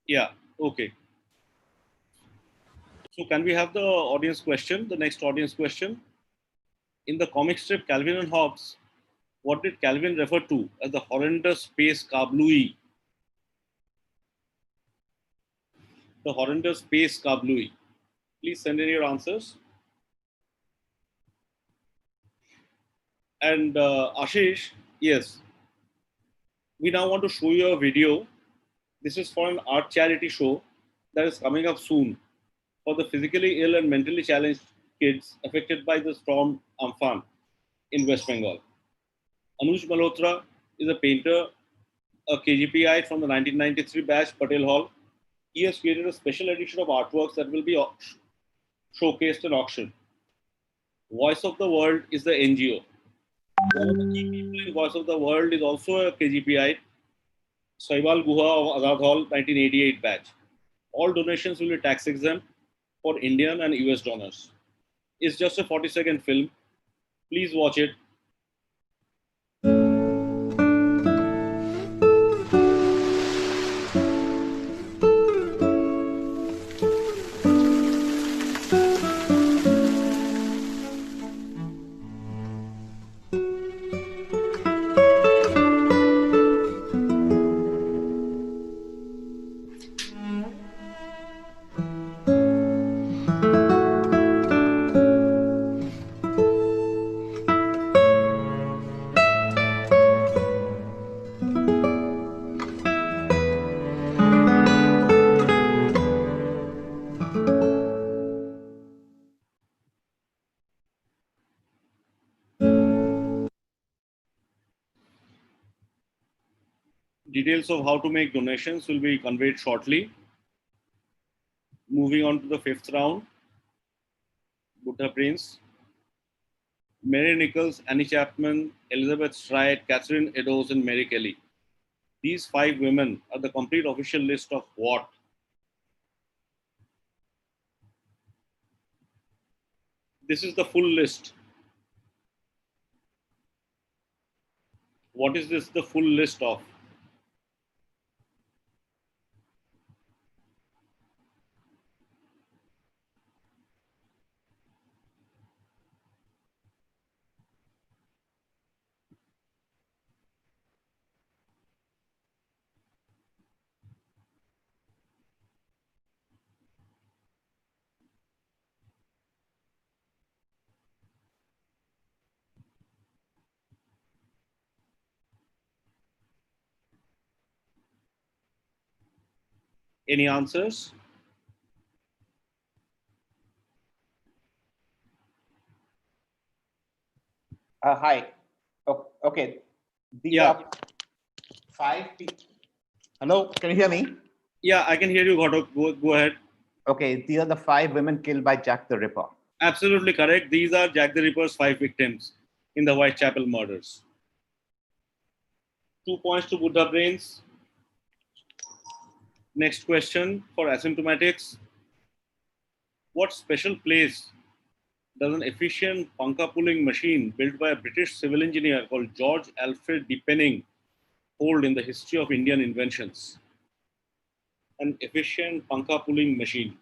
Yeah. Okay. So can we have the audience question? The next audience question. In the comic strip Calvin and Hobbes, what did Calvin refer to as the horrendous space kablooey? The horrendous space kablooey. Please send in your answers. And Ashish, yes, we now want to show you a video. This is for an art charity show that is coming up soon for the physically ill and mentally challenged kids affected by the storm Amphan in West Bengal. Anuj Malhotra is a painter, a KGPite from the 1993 batch, Patel Hall. He has created a special edition of artworks that will be showcased in auction. Voice of the World is the NGO. One of the key people in Voice of the World is also a KGPite, Saibal Guha of Azad Hall, 1988 batch. All donations will be tax exempt for Indian and US donors. It's just a 40-second film. Please watch it. Details of how to make donations will be conveyed shortly. Moving on to the fifth round. Buddha Prince. Mary Nichols, Annie Chapman, Elizabeth Stride, Catherine Eddowes, and Mary Kelly. These 5 women are the complete official list of what? This is the full list. What is this the full list of? Any answers? Hi. Okay. These are 5 people. Hello, can you hear me? Yeah, I can hear you, Ghatak. Go ahead. Okay, these are the 5 women killed by Jack the Ripper. Absolutely correct. These are Jack the Ripper's 5 victims in the Whitechapel murders. 2 points to Buddha Brains. Next question for asymptomatics. What special place does an efficient punka pulling machine built by a British civil engineer called George Alfred Depenning hold in the history of Indian inventions? An efficient punka pulling machine.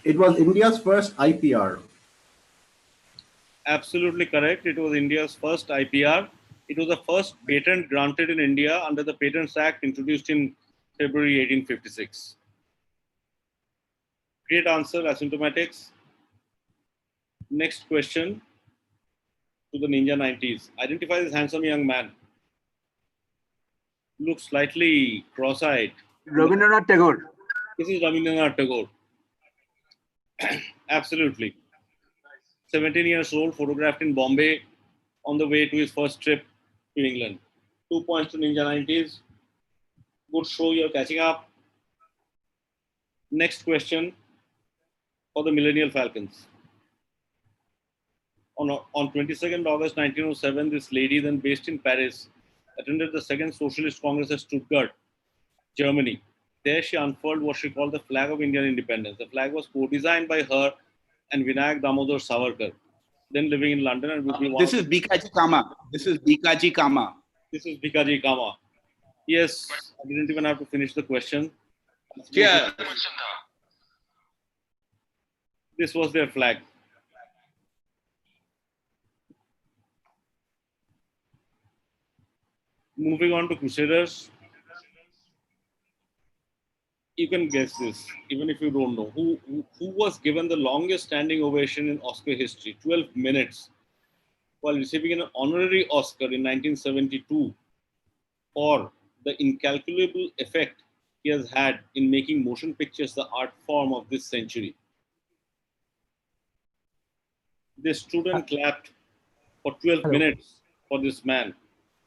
It was India's first IPR. Absolutely correct. It was India's first IPR. It was the first patent granted in India under the Patents Act introduced in February 1856. Great answer, asymptomatics. Next question to the Ninja 90s. Identify this handsome young man. looks slightly cross-eyed. Rabindranath Tagore. This is Rabindranath Tagore. Absolutely. 17 years old, photographed in Bombay on the way to his first trip to England. 2 points to Ninja 90s. Good show, you're catching up. Next question for the Millennial Falcons. On 22nd August 1907, this lady, then based in Paris, attended the Second Socialist Congress at Stuttgart, Germany. There she unfurled what she called the flag of Indian independence. The flag was co-designed by her and Vinayak Damodar Savarkar, then living in London and would be one This is Bikaji Kama. This is Bikaji Kama. This is Bikaji Kama. Yes, I didn't even have to finish the question. Yeah. This was their flag. Moving on to Crusaders. You can guess this, even if you don't know. Who was given the longest standing ovation in Oscar history, 12 minutes, while receiving an honorary Oscar in 1972 for the incalculable effect he has had in making motion pictures the art form of this century. They stood and clapped for 12 minutes for this man.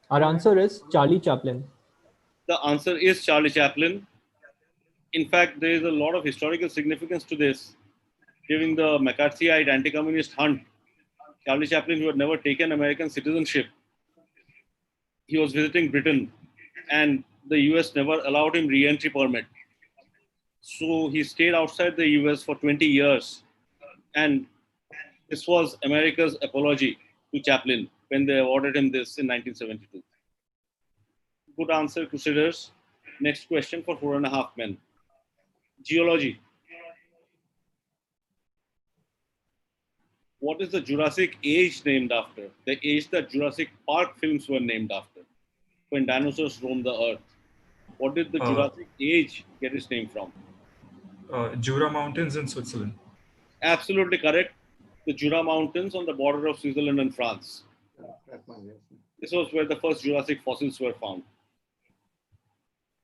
Our answer is Charlie Chaplin. The answer is Charlie Chaplin. In fact, there is a lot of historical significance to this. During the McCarthyite anti-communist hunt, Charlie Chaplin, who had never taken American citizenship, he was visiting Britain, and the US never allowed him re-entry permit. So he stayed outside the US for 20 years. And this was America's apology to Chaplin when they awarded him this in 1972. Good answer, Crusaders. Next question for 4.5 men. Geology. What is the Jurassic age named after? The age that Jurassic Park films were named after, when dinosaurs roamed the earth. What did the Jurassic age get its name from? Jura Mountains in Switzerland. Absolutely correct. The Jura Mountains on the border of Switzerland and France. This was where the first Jurassic fossils were found.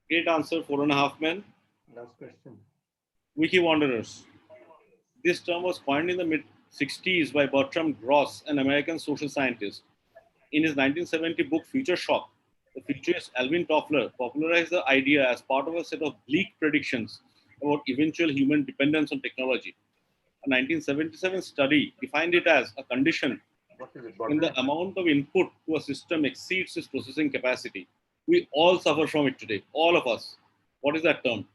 Great answer, 4.5 men. Last question. Wiki Wanderers. This term was coined in the mid-60s by Bertram Gross, an American social scientist. In his 1970 book Future Shock, the futurist Alvin Toffler popularized the idea as part of a set of bleak predictions about eventual human dependence on technology. A 1977 study defined it as a condition when the amount of input to a system exceeds its processing capacity. We all suffer from it today, all of us. What is that term?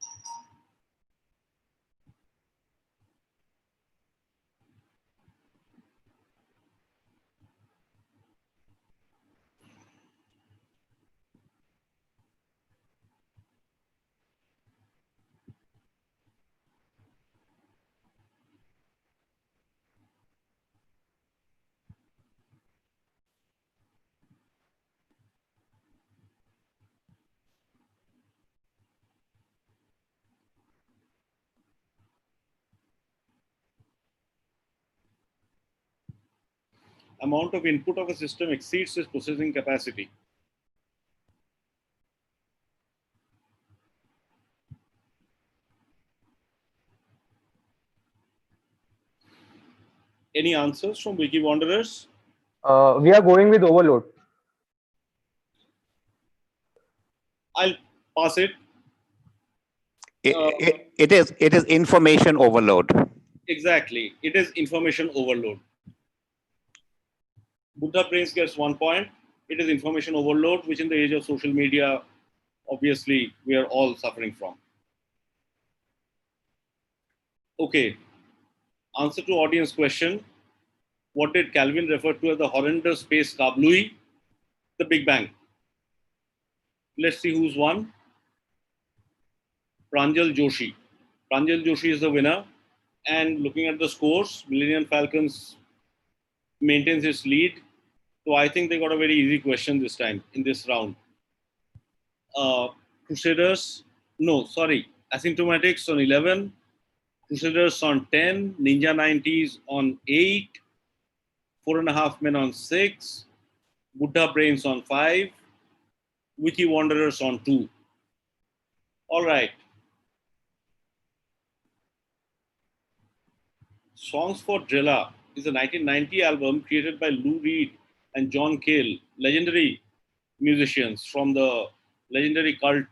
Amount of input of a system exceeds its processing capacity. Any answers from Wiki Wanderers? We are going with overload. I'll pass it. It is information overload. Exactly. It is information overload. Buddha Brains gets 1 point. It is information overload, which in the age of social media, obviously, we are all suffering from. Okay. Answer to audience question. What did Calvin refer to as the horrendous space kablooey? The Big Bang. Let's see who's won. Pranjal Joshi. Pranjal Joshi is the winner. And looking at the scores, Millennium Falcons maintains its lead. So I think they got a very easy question this time in this round. Crusaders, no, sorry, Asymptomatics on 11, Crusaders on 10, Ninja 90s on 8, 4.5 men on 6, Buddha Brains on 5, Wiki Wanderers on 2. All right. Songs for Drilla is a 1990 album created by Lou Reed and John Cale, legendary musicians from the legendary cult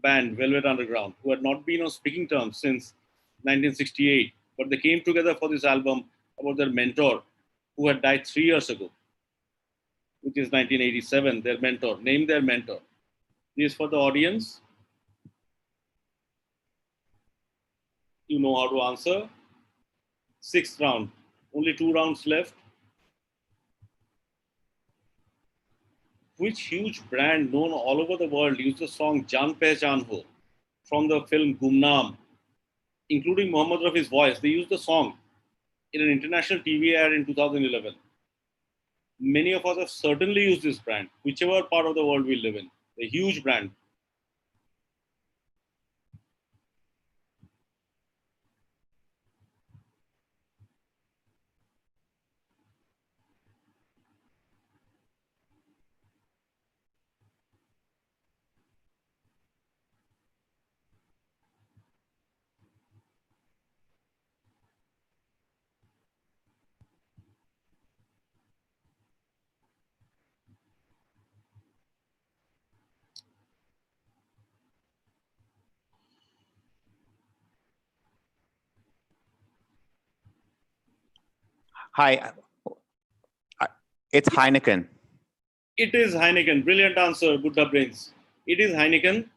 band Velvet Underground, who had not been on speaking terms since 1968. But they came together for this album about their mentor, who had died 3 years ago, which is 1987. Their mentor, name their mentor. This is for the audience. You know how to answer. 6th round. Only 2 rounds left. Which huge brand known all over the world used the song Jaan Pehchan Ho from the film Gumnaam, including Mohammed Rafi's voice? They used the song in an international TV ad in 2011. Many of us have certainly used this brand, whichever part of the world we live in. A huge brand. Hi, it's Heineken. It is Heineken. Brilliant answer, Buddha Brains. It is Heineken.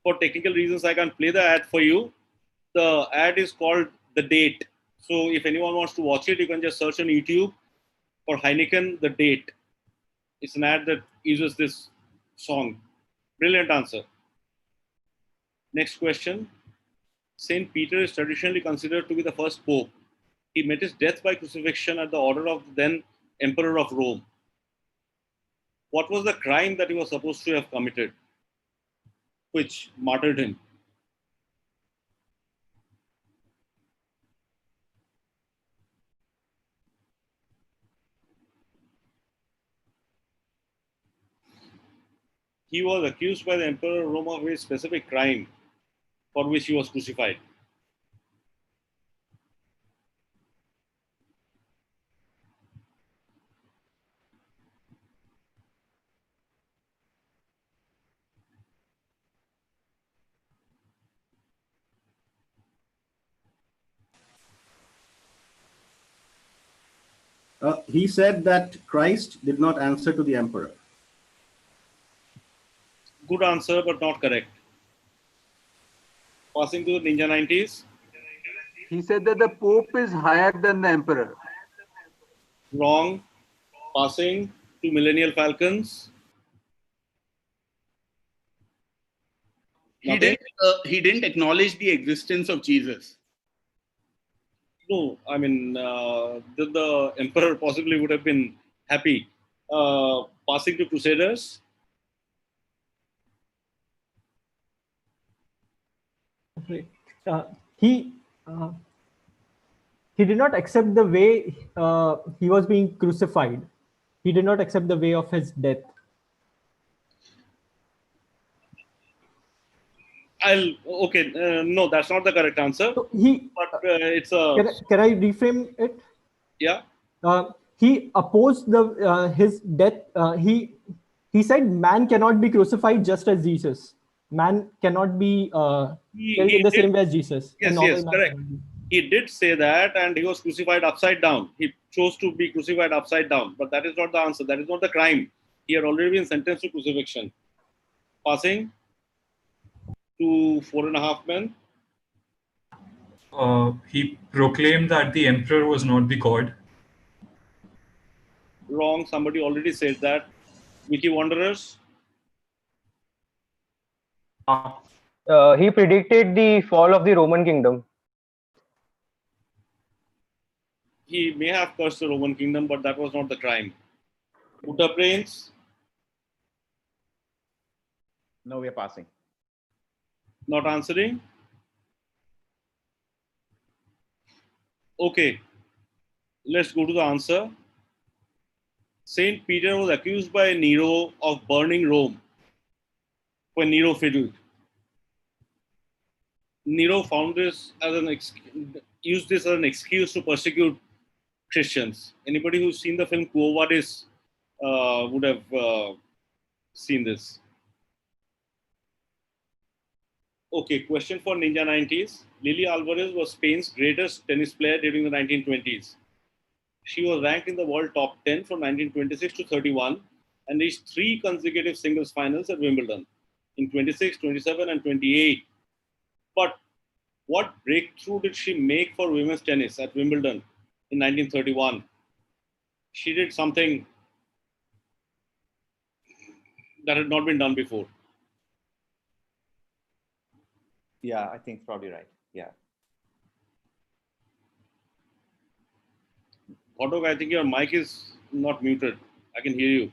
For technical reasons, I can't play the ad for you. The ad is called The Date. So if anyone wants to watch it, you can just search on YouTube for Heineken The Date. It's an ad that uses this song. Brilliant answer. Next question. Saint Peter is traditionally considered to be the first pope. He met his death by crucifixion at the order of the then Emperor of Rome. What was the crime that he was supposed to have committed, which martyred him? He was accused by the Emperor of Rome of a specific crime for which he was crucified. He said that Christ did not answer to the emperor. Good answer, but not correct. Passing to the Ninja 90s. He said that the Pope is higher than the emperor. Wrong. Passing to Millennial Falcons. He didn't acknowledge the existence of Jesus. No, I mean, the emperor possibly would have been happy. Passing to Crusaders. Okay. He did not accept the way he was being crucified. He did not accept the way of his death. No, that's not the correct answer. So it's a. Can I reframe it? Yeah. He opposed his death. He said man cannot be crucified just as Jesus. Man cannot be killed in the same way as Jesus. Yes, correct. He did say that, and he was crucified upside down. He chose to be crucified upside down, but that is not the answer. That is not the crime. He had already been sentenced to crucifixion. Passing to 4.5 Men. He proclaimed that the emperor was not the god. Wrong. Somebody already said that. Wiki Wanderers. He predicted the fall of the Roman kingdom. He may have cursed the Roman kingdom, but that was not the crime. Buddha Brains. No, we are passing. Not answering. Okay. Let's go to the answer. Saint Peter was accused by Nero of burning Rome. when Nero fiddled. Nero found this as used this as an excuse to persecute Christians. Anybody who's seen the film Quo Vadis would have seen this. Okay, question for Ninja 90s. Lily Alvarez was Spain's greatest tennis player during the 1920s. She was ranked in the world top 10 from 1926 to 31 and reached 3 consecutive singles finals at Wimbledon in 26, 27, and 28. But what breakthrough did she make for women's tennis at Wimbledon in 1931? She did something that had not been done before. Yeah, I think probably right. Yeah. Ghatak, I think your mic is not muted. I can hear you.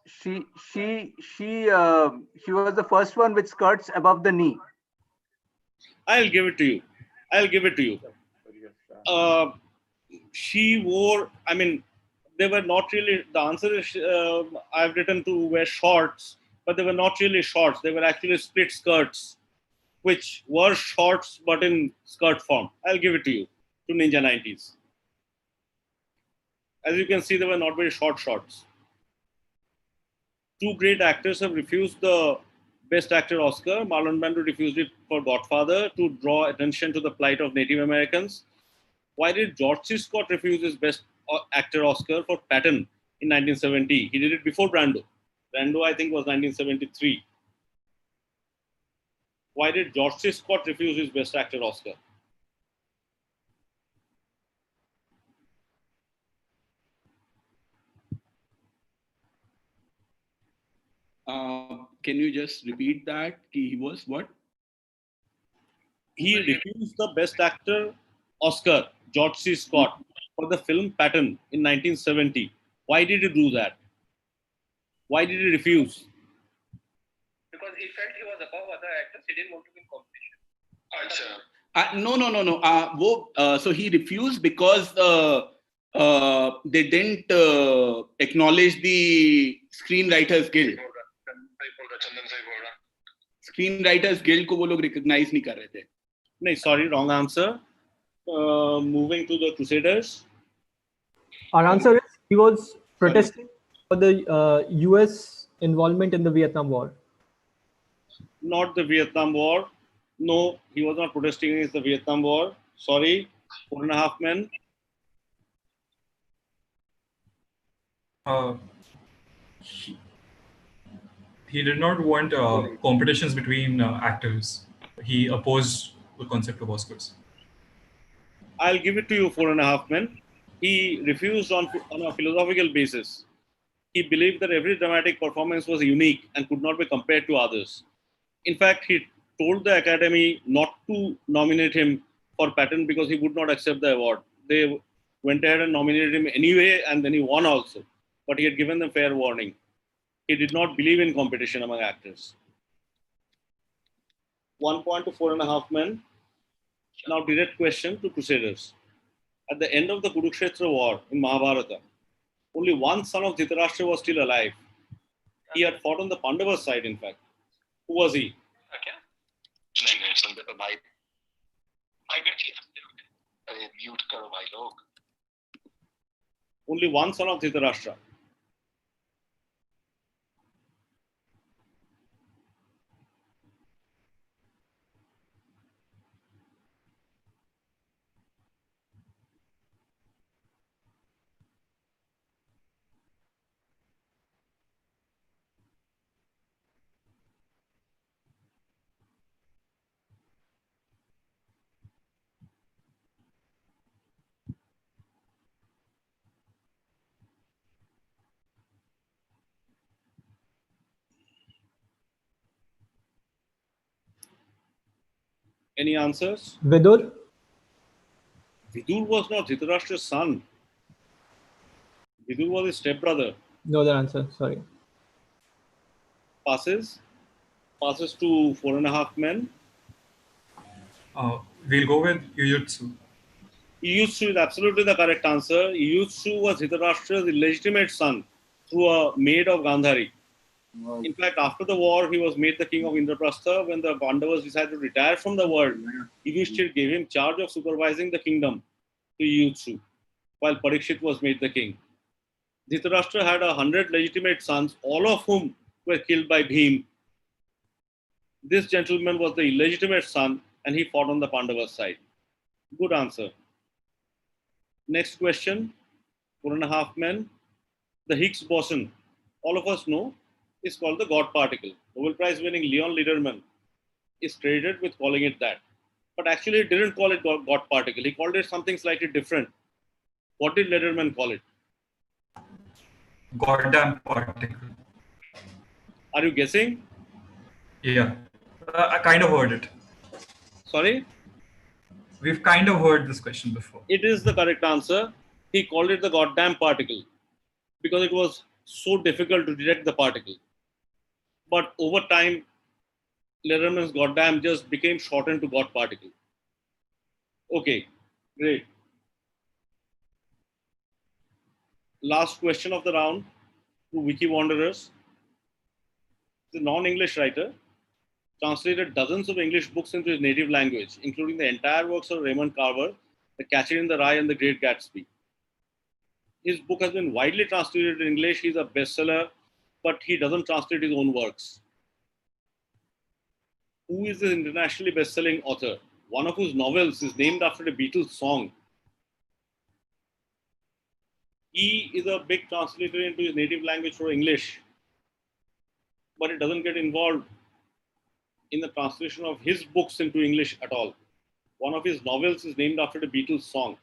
She was the first one with skirts above the knee. I'll give it to you. She wore, I mean, they were not really, the answer is I've written to wear shorts, but they were not really shorts. They were actually split skirts, which were shorts but in skirt form. I'll give it to you, to Ninja 90s. As you can see, they were not very short shorts. 2 great actors have refused the Best Actor Oscar. Marlon Brando refused it for Godfather to draw attention to the plight of Native Americans. Why did George C. Scott refuse his Best Actor Oscar for Patton in 1970? He did it before Brando. Brando, I think, was 1973. Why did George C. Scott refuse his Best Actor Oscar? Can you just repeat that? He was what? He refused the Best Actor Oscar, George C. Scott, for the film Patton in 1970. Why did he do that? Why did he refuse? Because he felt he was above other actors. He didn't want to be in competition. No. So he refused because they didn't acknowledge the Screenwriters Guild. Screenwriters Guild को वो लोग recognize नहीं कर रहे थे. No, sorry, wrong answer. Moving to the Crusaders. Our answer is he was protesting for the US involvement in the Vietnam War. Not the Vietnam War. No, he was not protesting against the Vietnam War. Sorry, 4.5 men. He did not want competitions between actors. He opposed the concept of Oscars. I'll give it to you, 4.5 men. He refused on a philosophical basis. He believed that every dramatic performance was unique and could not be compared to others. In fact, he told the Academy not to nominate him for Patton because he would not accept the award. They went ahead and nominated him anyway, and then he won also. But he had given them fair warning. He did not believe in competition among actors. 1 point to 4.5 men. Now, direct question to Crusaders. At the end of the Kurukshetra war in Mahabharata, only one son of Dhritarashtra was still alive. He had fought on the Pandavas side, in fact. Who was he? नहीं सुनते तो भाई migrate किया अरे mute करो भाई लोग. Only one son of Dhritarashtra. Any answers? Vidur? Vidur was not Dhritarashtra's son. Vidur was his stepbrother. No other answer. Sorry. Passes. Passes to 4.5 men. We'll go with Jujutsu. Iyutsu is absolutely the correct answer. Iyutsu was Dhritarashtra's illegitimate son through a maid of Gandhari. Wow. In fact, after the war, he was made the king of Indraprastha. When the Pandavas decided to retire from the world, Yudhishthir gave him charge of supervising the kingdom to Iyutsu, while Parikshit was made the king. Dhritarashtra had 100 legitimate sons, all of whom were killed by Bhim. This gentleman was the illegitimate son, and he fought on the Pandavas' side. Good answer. Next question, 4.5 men. The Higgs boson, all of us know, is called the God particle. Nobel Prize winning Leon Lederman is credited with calling it that. But actually, he didn't call it God particle. He called it something slightly different. What did Lederman call it? Goddamn particle. Are you guessing? Yeah. I kind of heard it. Sorry? We've kind of heard this question before. It is the correct answer. He called it the goddamn particle because it was so difficult to detect the particle. But over time, Lederman's goddamn just became shortened to God particle. Okay, great. Last question of the round to Wiki Wanderers. The non-English writer translated dozens of English books into his native language, including the entire works of Raymond Carver, The Catcher in the Rye and The Great Gatsby. His book has been widely translated in English. He's a bestseller, but he doesn't translate his own works. Who is this internationally best-selling author? One of whose novels is named after a Beatles song. He is a big translator into his native language for English, but it doesn't get involved in the translation of his books into English at all. One of his novels is named after the Beatles song.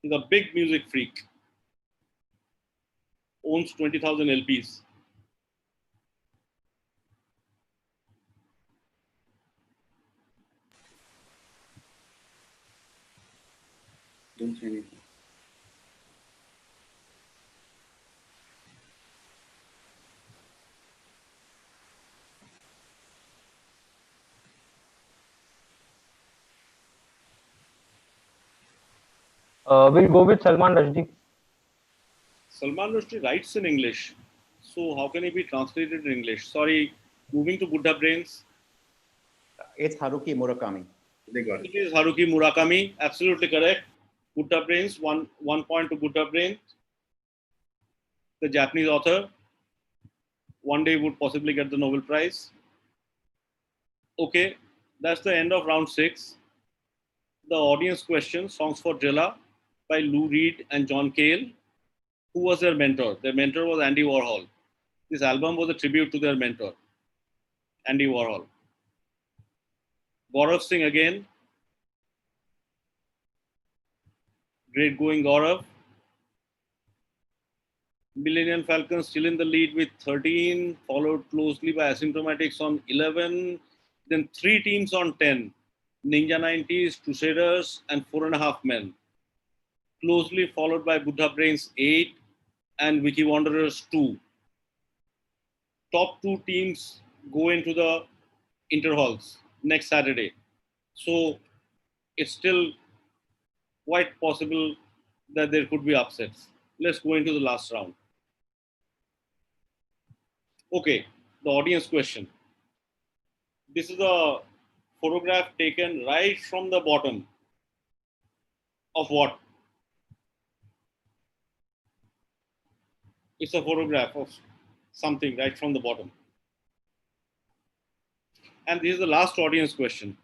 He's a big music freak. Owns 20,000 LPs. Don't say anything. We'll go with Salman Rushdie. Salman Rushdie writes in English. So how can he be translated in English? Sorry, moving to Buddha Brains. It's Haruki Murakami. They got It is Haruki Murakami. Absolutely correct. Buddha Brains, one point to Buddha Brains. The Japanese author. One day would possibly get the Nobel Prize. Okay, that's the end of round 6. The audience question, Songs for Jilla by Lou Reed and John Cale. Who was their mentor? Their mentor was Andy Warhol. This album was a tribute to their mentor, Andy Warhol. Gaurav Singh again. Great going, Gaurav. Millennium Falcons still in the lead with 13, followed closely by Asymptomatics on 11. Then 3 teams on 10. Ninja 90s, Crusaders, and 4.5 men. Closely followed by Buddha Brains 8 and Wiki Wanderers 2. Top 2 teams go into the interhalls next Saturday. So it's still quite possible that there could be upsets. Let's go into the last round. Okay, the audience question. This is a photograph taken right from the bottom of what? It's a photograph of something right from the bottom. And this is the last audience question.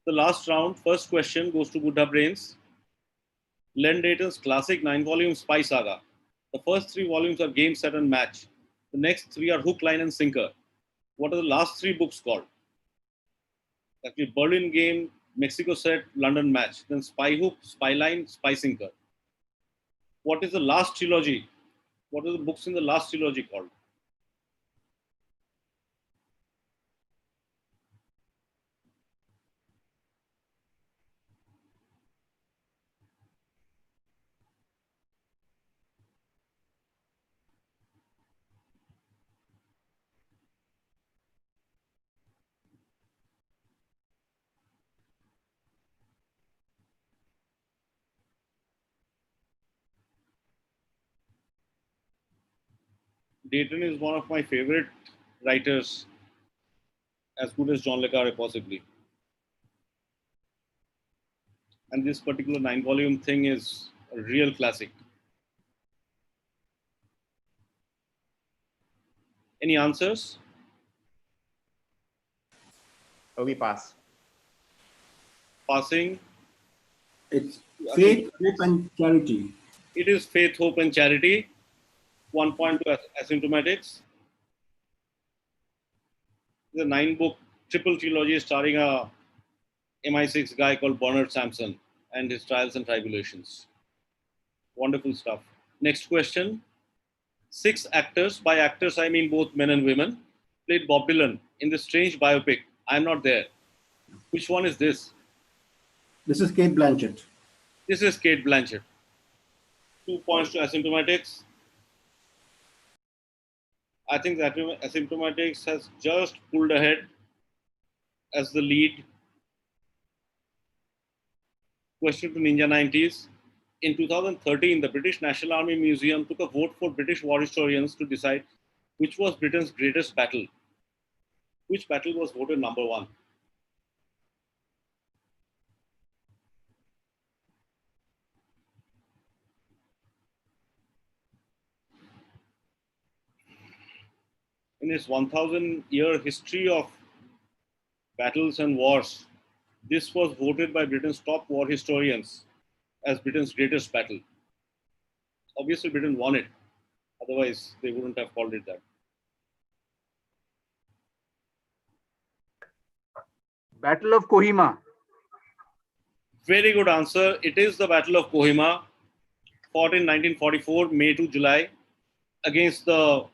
The last round, first question goes to Buddha Brains. Len Dayton's classic 9-volume spy saga. The first 3 volumes are Game, Set, and Match. The next 3 are Hook, Line, and Sinker. What are the last 3 books called? Actually, Berlin Game, Mexico Set, London Match. Then Spy Hook, Spy Line, Spy Sinker. What is the last trilogy? What are the books in the last trilogy called? Dayton is one of my favorite writers, as good as John le Carre possibly. And this particular 9-volume thing is a real classic. Any answers? We pass. Passing. It's Faith, Hope, and Charity. It is Faith, Hope, and Charity. 1 point to Asymptomatics. The 9-book triple trilogy starring a MI6 guy called Bernard Sampson and his trials and tribulations. Wonderful stuff. Next question. 6 actors, by actors I mean both men and women, played Bob Dylan in the strange biopic, I'm Not There. Which one is this? This is Kate Blanchett. This is Kate Blanchett. 2 points to Asymptomatics. I think that Asymptomatics has just pulled ahead as the lead. Question to Ninja 90s. In 2013, the British National Army Museum took a vote for British war historians to decide which was Britain's greatest battle. Which battle was voted number 1? In its 1,000-year history of battles and wars, this was voted by Britain's top war historians as Britain's greatest battle. Obviously, Britain won it. Otherwise, they wouldn't have called it that. Battle of Kohima. Very good answer. It is the Battle of Kohima, fought in 1944, May to July, against the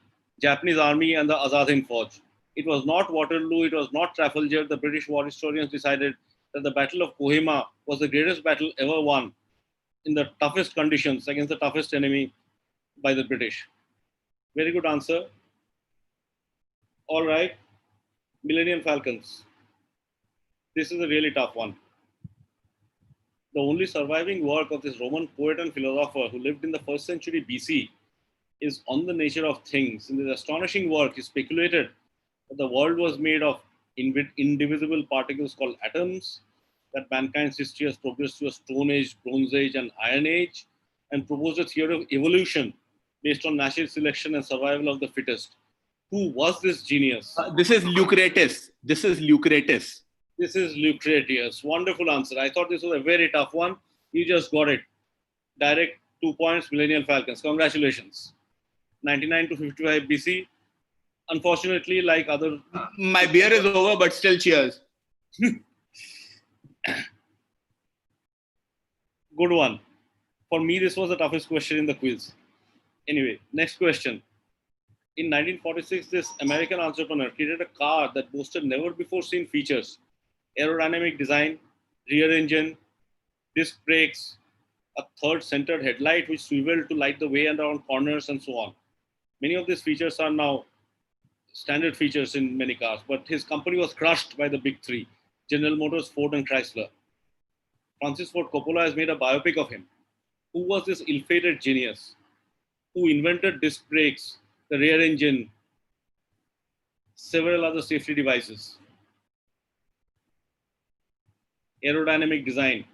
Japanese army and the Azad Hind Fauj. It was not Waterloo, it was not Trafalgar. The British war historians decided that the Battle of Kohima was the greatest battle ever won in the toughest conditions against the toughest enemy by the British. Very good answer. All right, Millennium Falcons. This is a really tough one. The only surviving work of this Roman poet and philosopher who lived in the 1st century BC is On the Nature of Things. In this astonishing work, he speculated that the world was made of indivisible particles called atoms, that mankind's history has progressed through a Stone Age, Bronze Age, and Iron Age, and proposed a theory of evolution based on natural selection and survival of the fittest. Who was this genius? This is Lucretius. This is Lucretius. This is Lucretius. Wonderful answer. I thought this was a very tough one. You just got it. Direct 2 points, Millennial Falcons. Congratulations. 99 to 55 BC. Unfortunately, like other... My beer is over, but still cheers. Good one. For me, this was the toughest question in the quiz. Anyway, next question. In 1946, this American entrepreneur created a car that boasted never-before-seen features. Aerodynamic design, rear engine, disc brakes, a third centered headlight which swiveled to light the way and around corners and so on. Many of these features are now standard features in many cars, but his company was crushed by the big three, General Motors, Ford, and Chrysler. Francis Ford Coppola has made a biopic of him. Who was this ill-fated genius who invented disc brakes, the rear engine, several other safety devices? Aerodynamic design.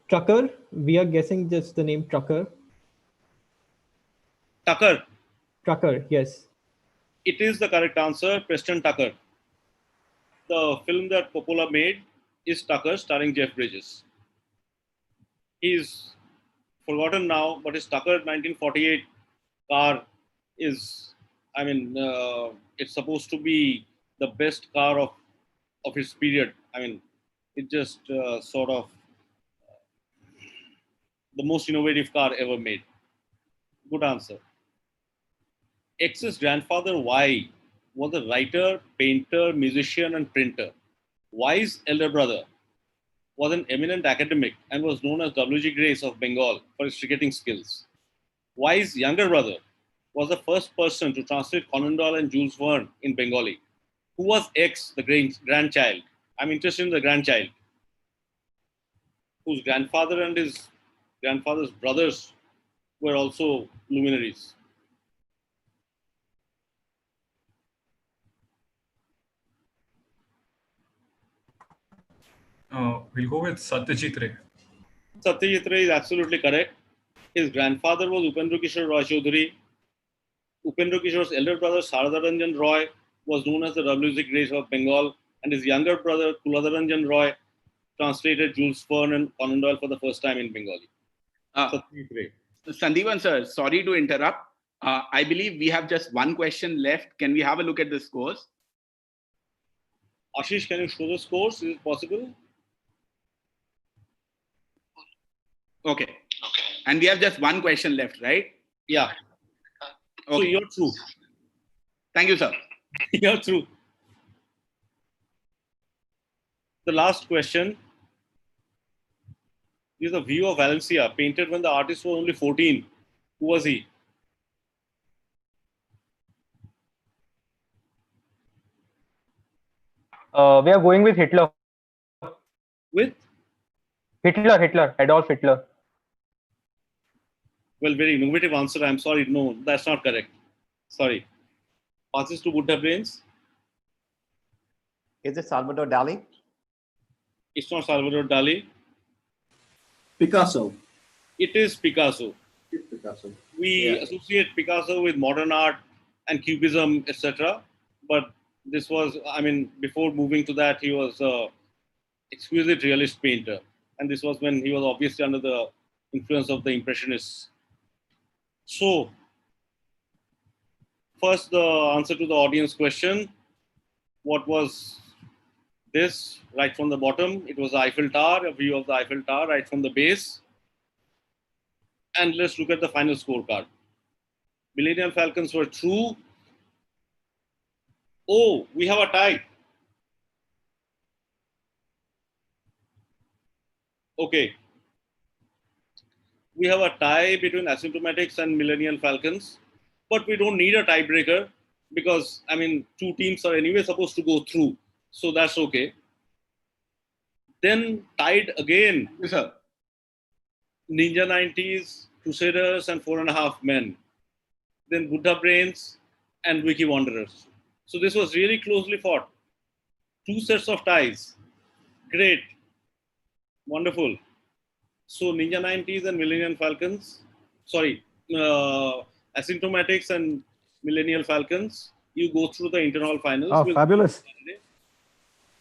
Trucker. We are guessing just the name Trucker. Tucker. Trucker, yes. It is the correct answer, Preston Tucker. The film that Coppola made is Tucker, starring Jeff Bridges. He's forgotten now, but his Tucker 1948 car is, it's supposed to be the best car of his period. I mean, it just sort of the most innovative car ever made. Good answer. X's grandfather Y was a writer, painter, musician, and printer. Y's elder brother was an eminent academic and was known as W.G. Grace of Bengal for his cricketing skills. Y's younger brother was the first person to translate Conan Doyle and Jules Verne in Bengali. Who was X, the grandchild? I'm interested in the grandchild, whose grandfather and his grandfather's brothers were also luminaries. We'll go with Satyajit Ray. Satyajit Ray is absolutely correct. His grandfather was Upendra Kishore Roy Chaudhary. Upendra Kishore's elder brother, Saradaranjan Roy, was known as the W.G. Grace of Bengal, and his younger brother, Kuladaranjan Roy, translated Jules Verne and Conan Doyle for the first time in Bengali. Satyajit Ray. Sandeepan sir, sorry to interrupt. I believe we have just one question left. Can we have a look at the scores? Ashish, can you show the scores? Is it possible? Okay. And we have just one question left, right? Yeah. Okay. So you're through. Thank you, sir. You're through. The last question is the view of Valencia, painted when the artist was only 14. Who was he? We are going with Hitler. With? Hitler, Adolf Hitler. Well, very innovative answer. I'm sorry. No, that's not correct. Sorry. Passes to Buddha Brains. Is it Salvador Dali? It's not Salvador Dali. Picasso. It is Picasso. It's Picasso. We associate Picasso with modern art and Cubism, etc. But this was, I mean, before moving to that, he was an exquisite realist painter. And this was when he was obviously under the influence of the Impressionists. So, first, the answer to the audience question. What was this? Right from the bottom, it was the Eiffel Tower, a view of the Eiffel Tower right from the base. And let's look at the final scorecard. Millennium Falcons were true. Oh, we have a tie. Okay. We have a tie between Asymptomatics and Millennial Falcons, but we don't need a tiebreaker because, I mean, two teams are anyway supposed to go through. So that's okay. Then tied again. Yes, sir. Ninja 90s, Crusaders, and 4.5 Men. Then Buddha Brains and Wiki Wanderers. So this was really closely fought. Two sets of ties. Great. Wonderful. So Ninja 90s and Millennial Falcons, Asymptomatics and Millennial Falcons, you go through the Interhall finals. Oh, fabulous.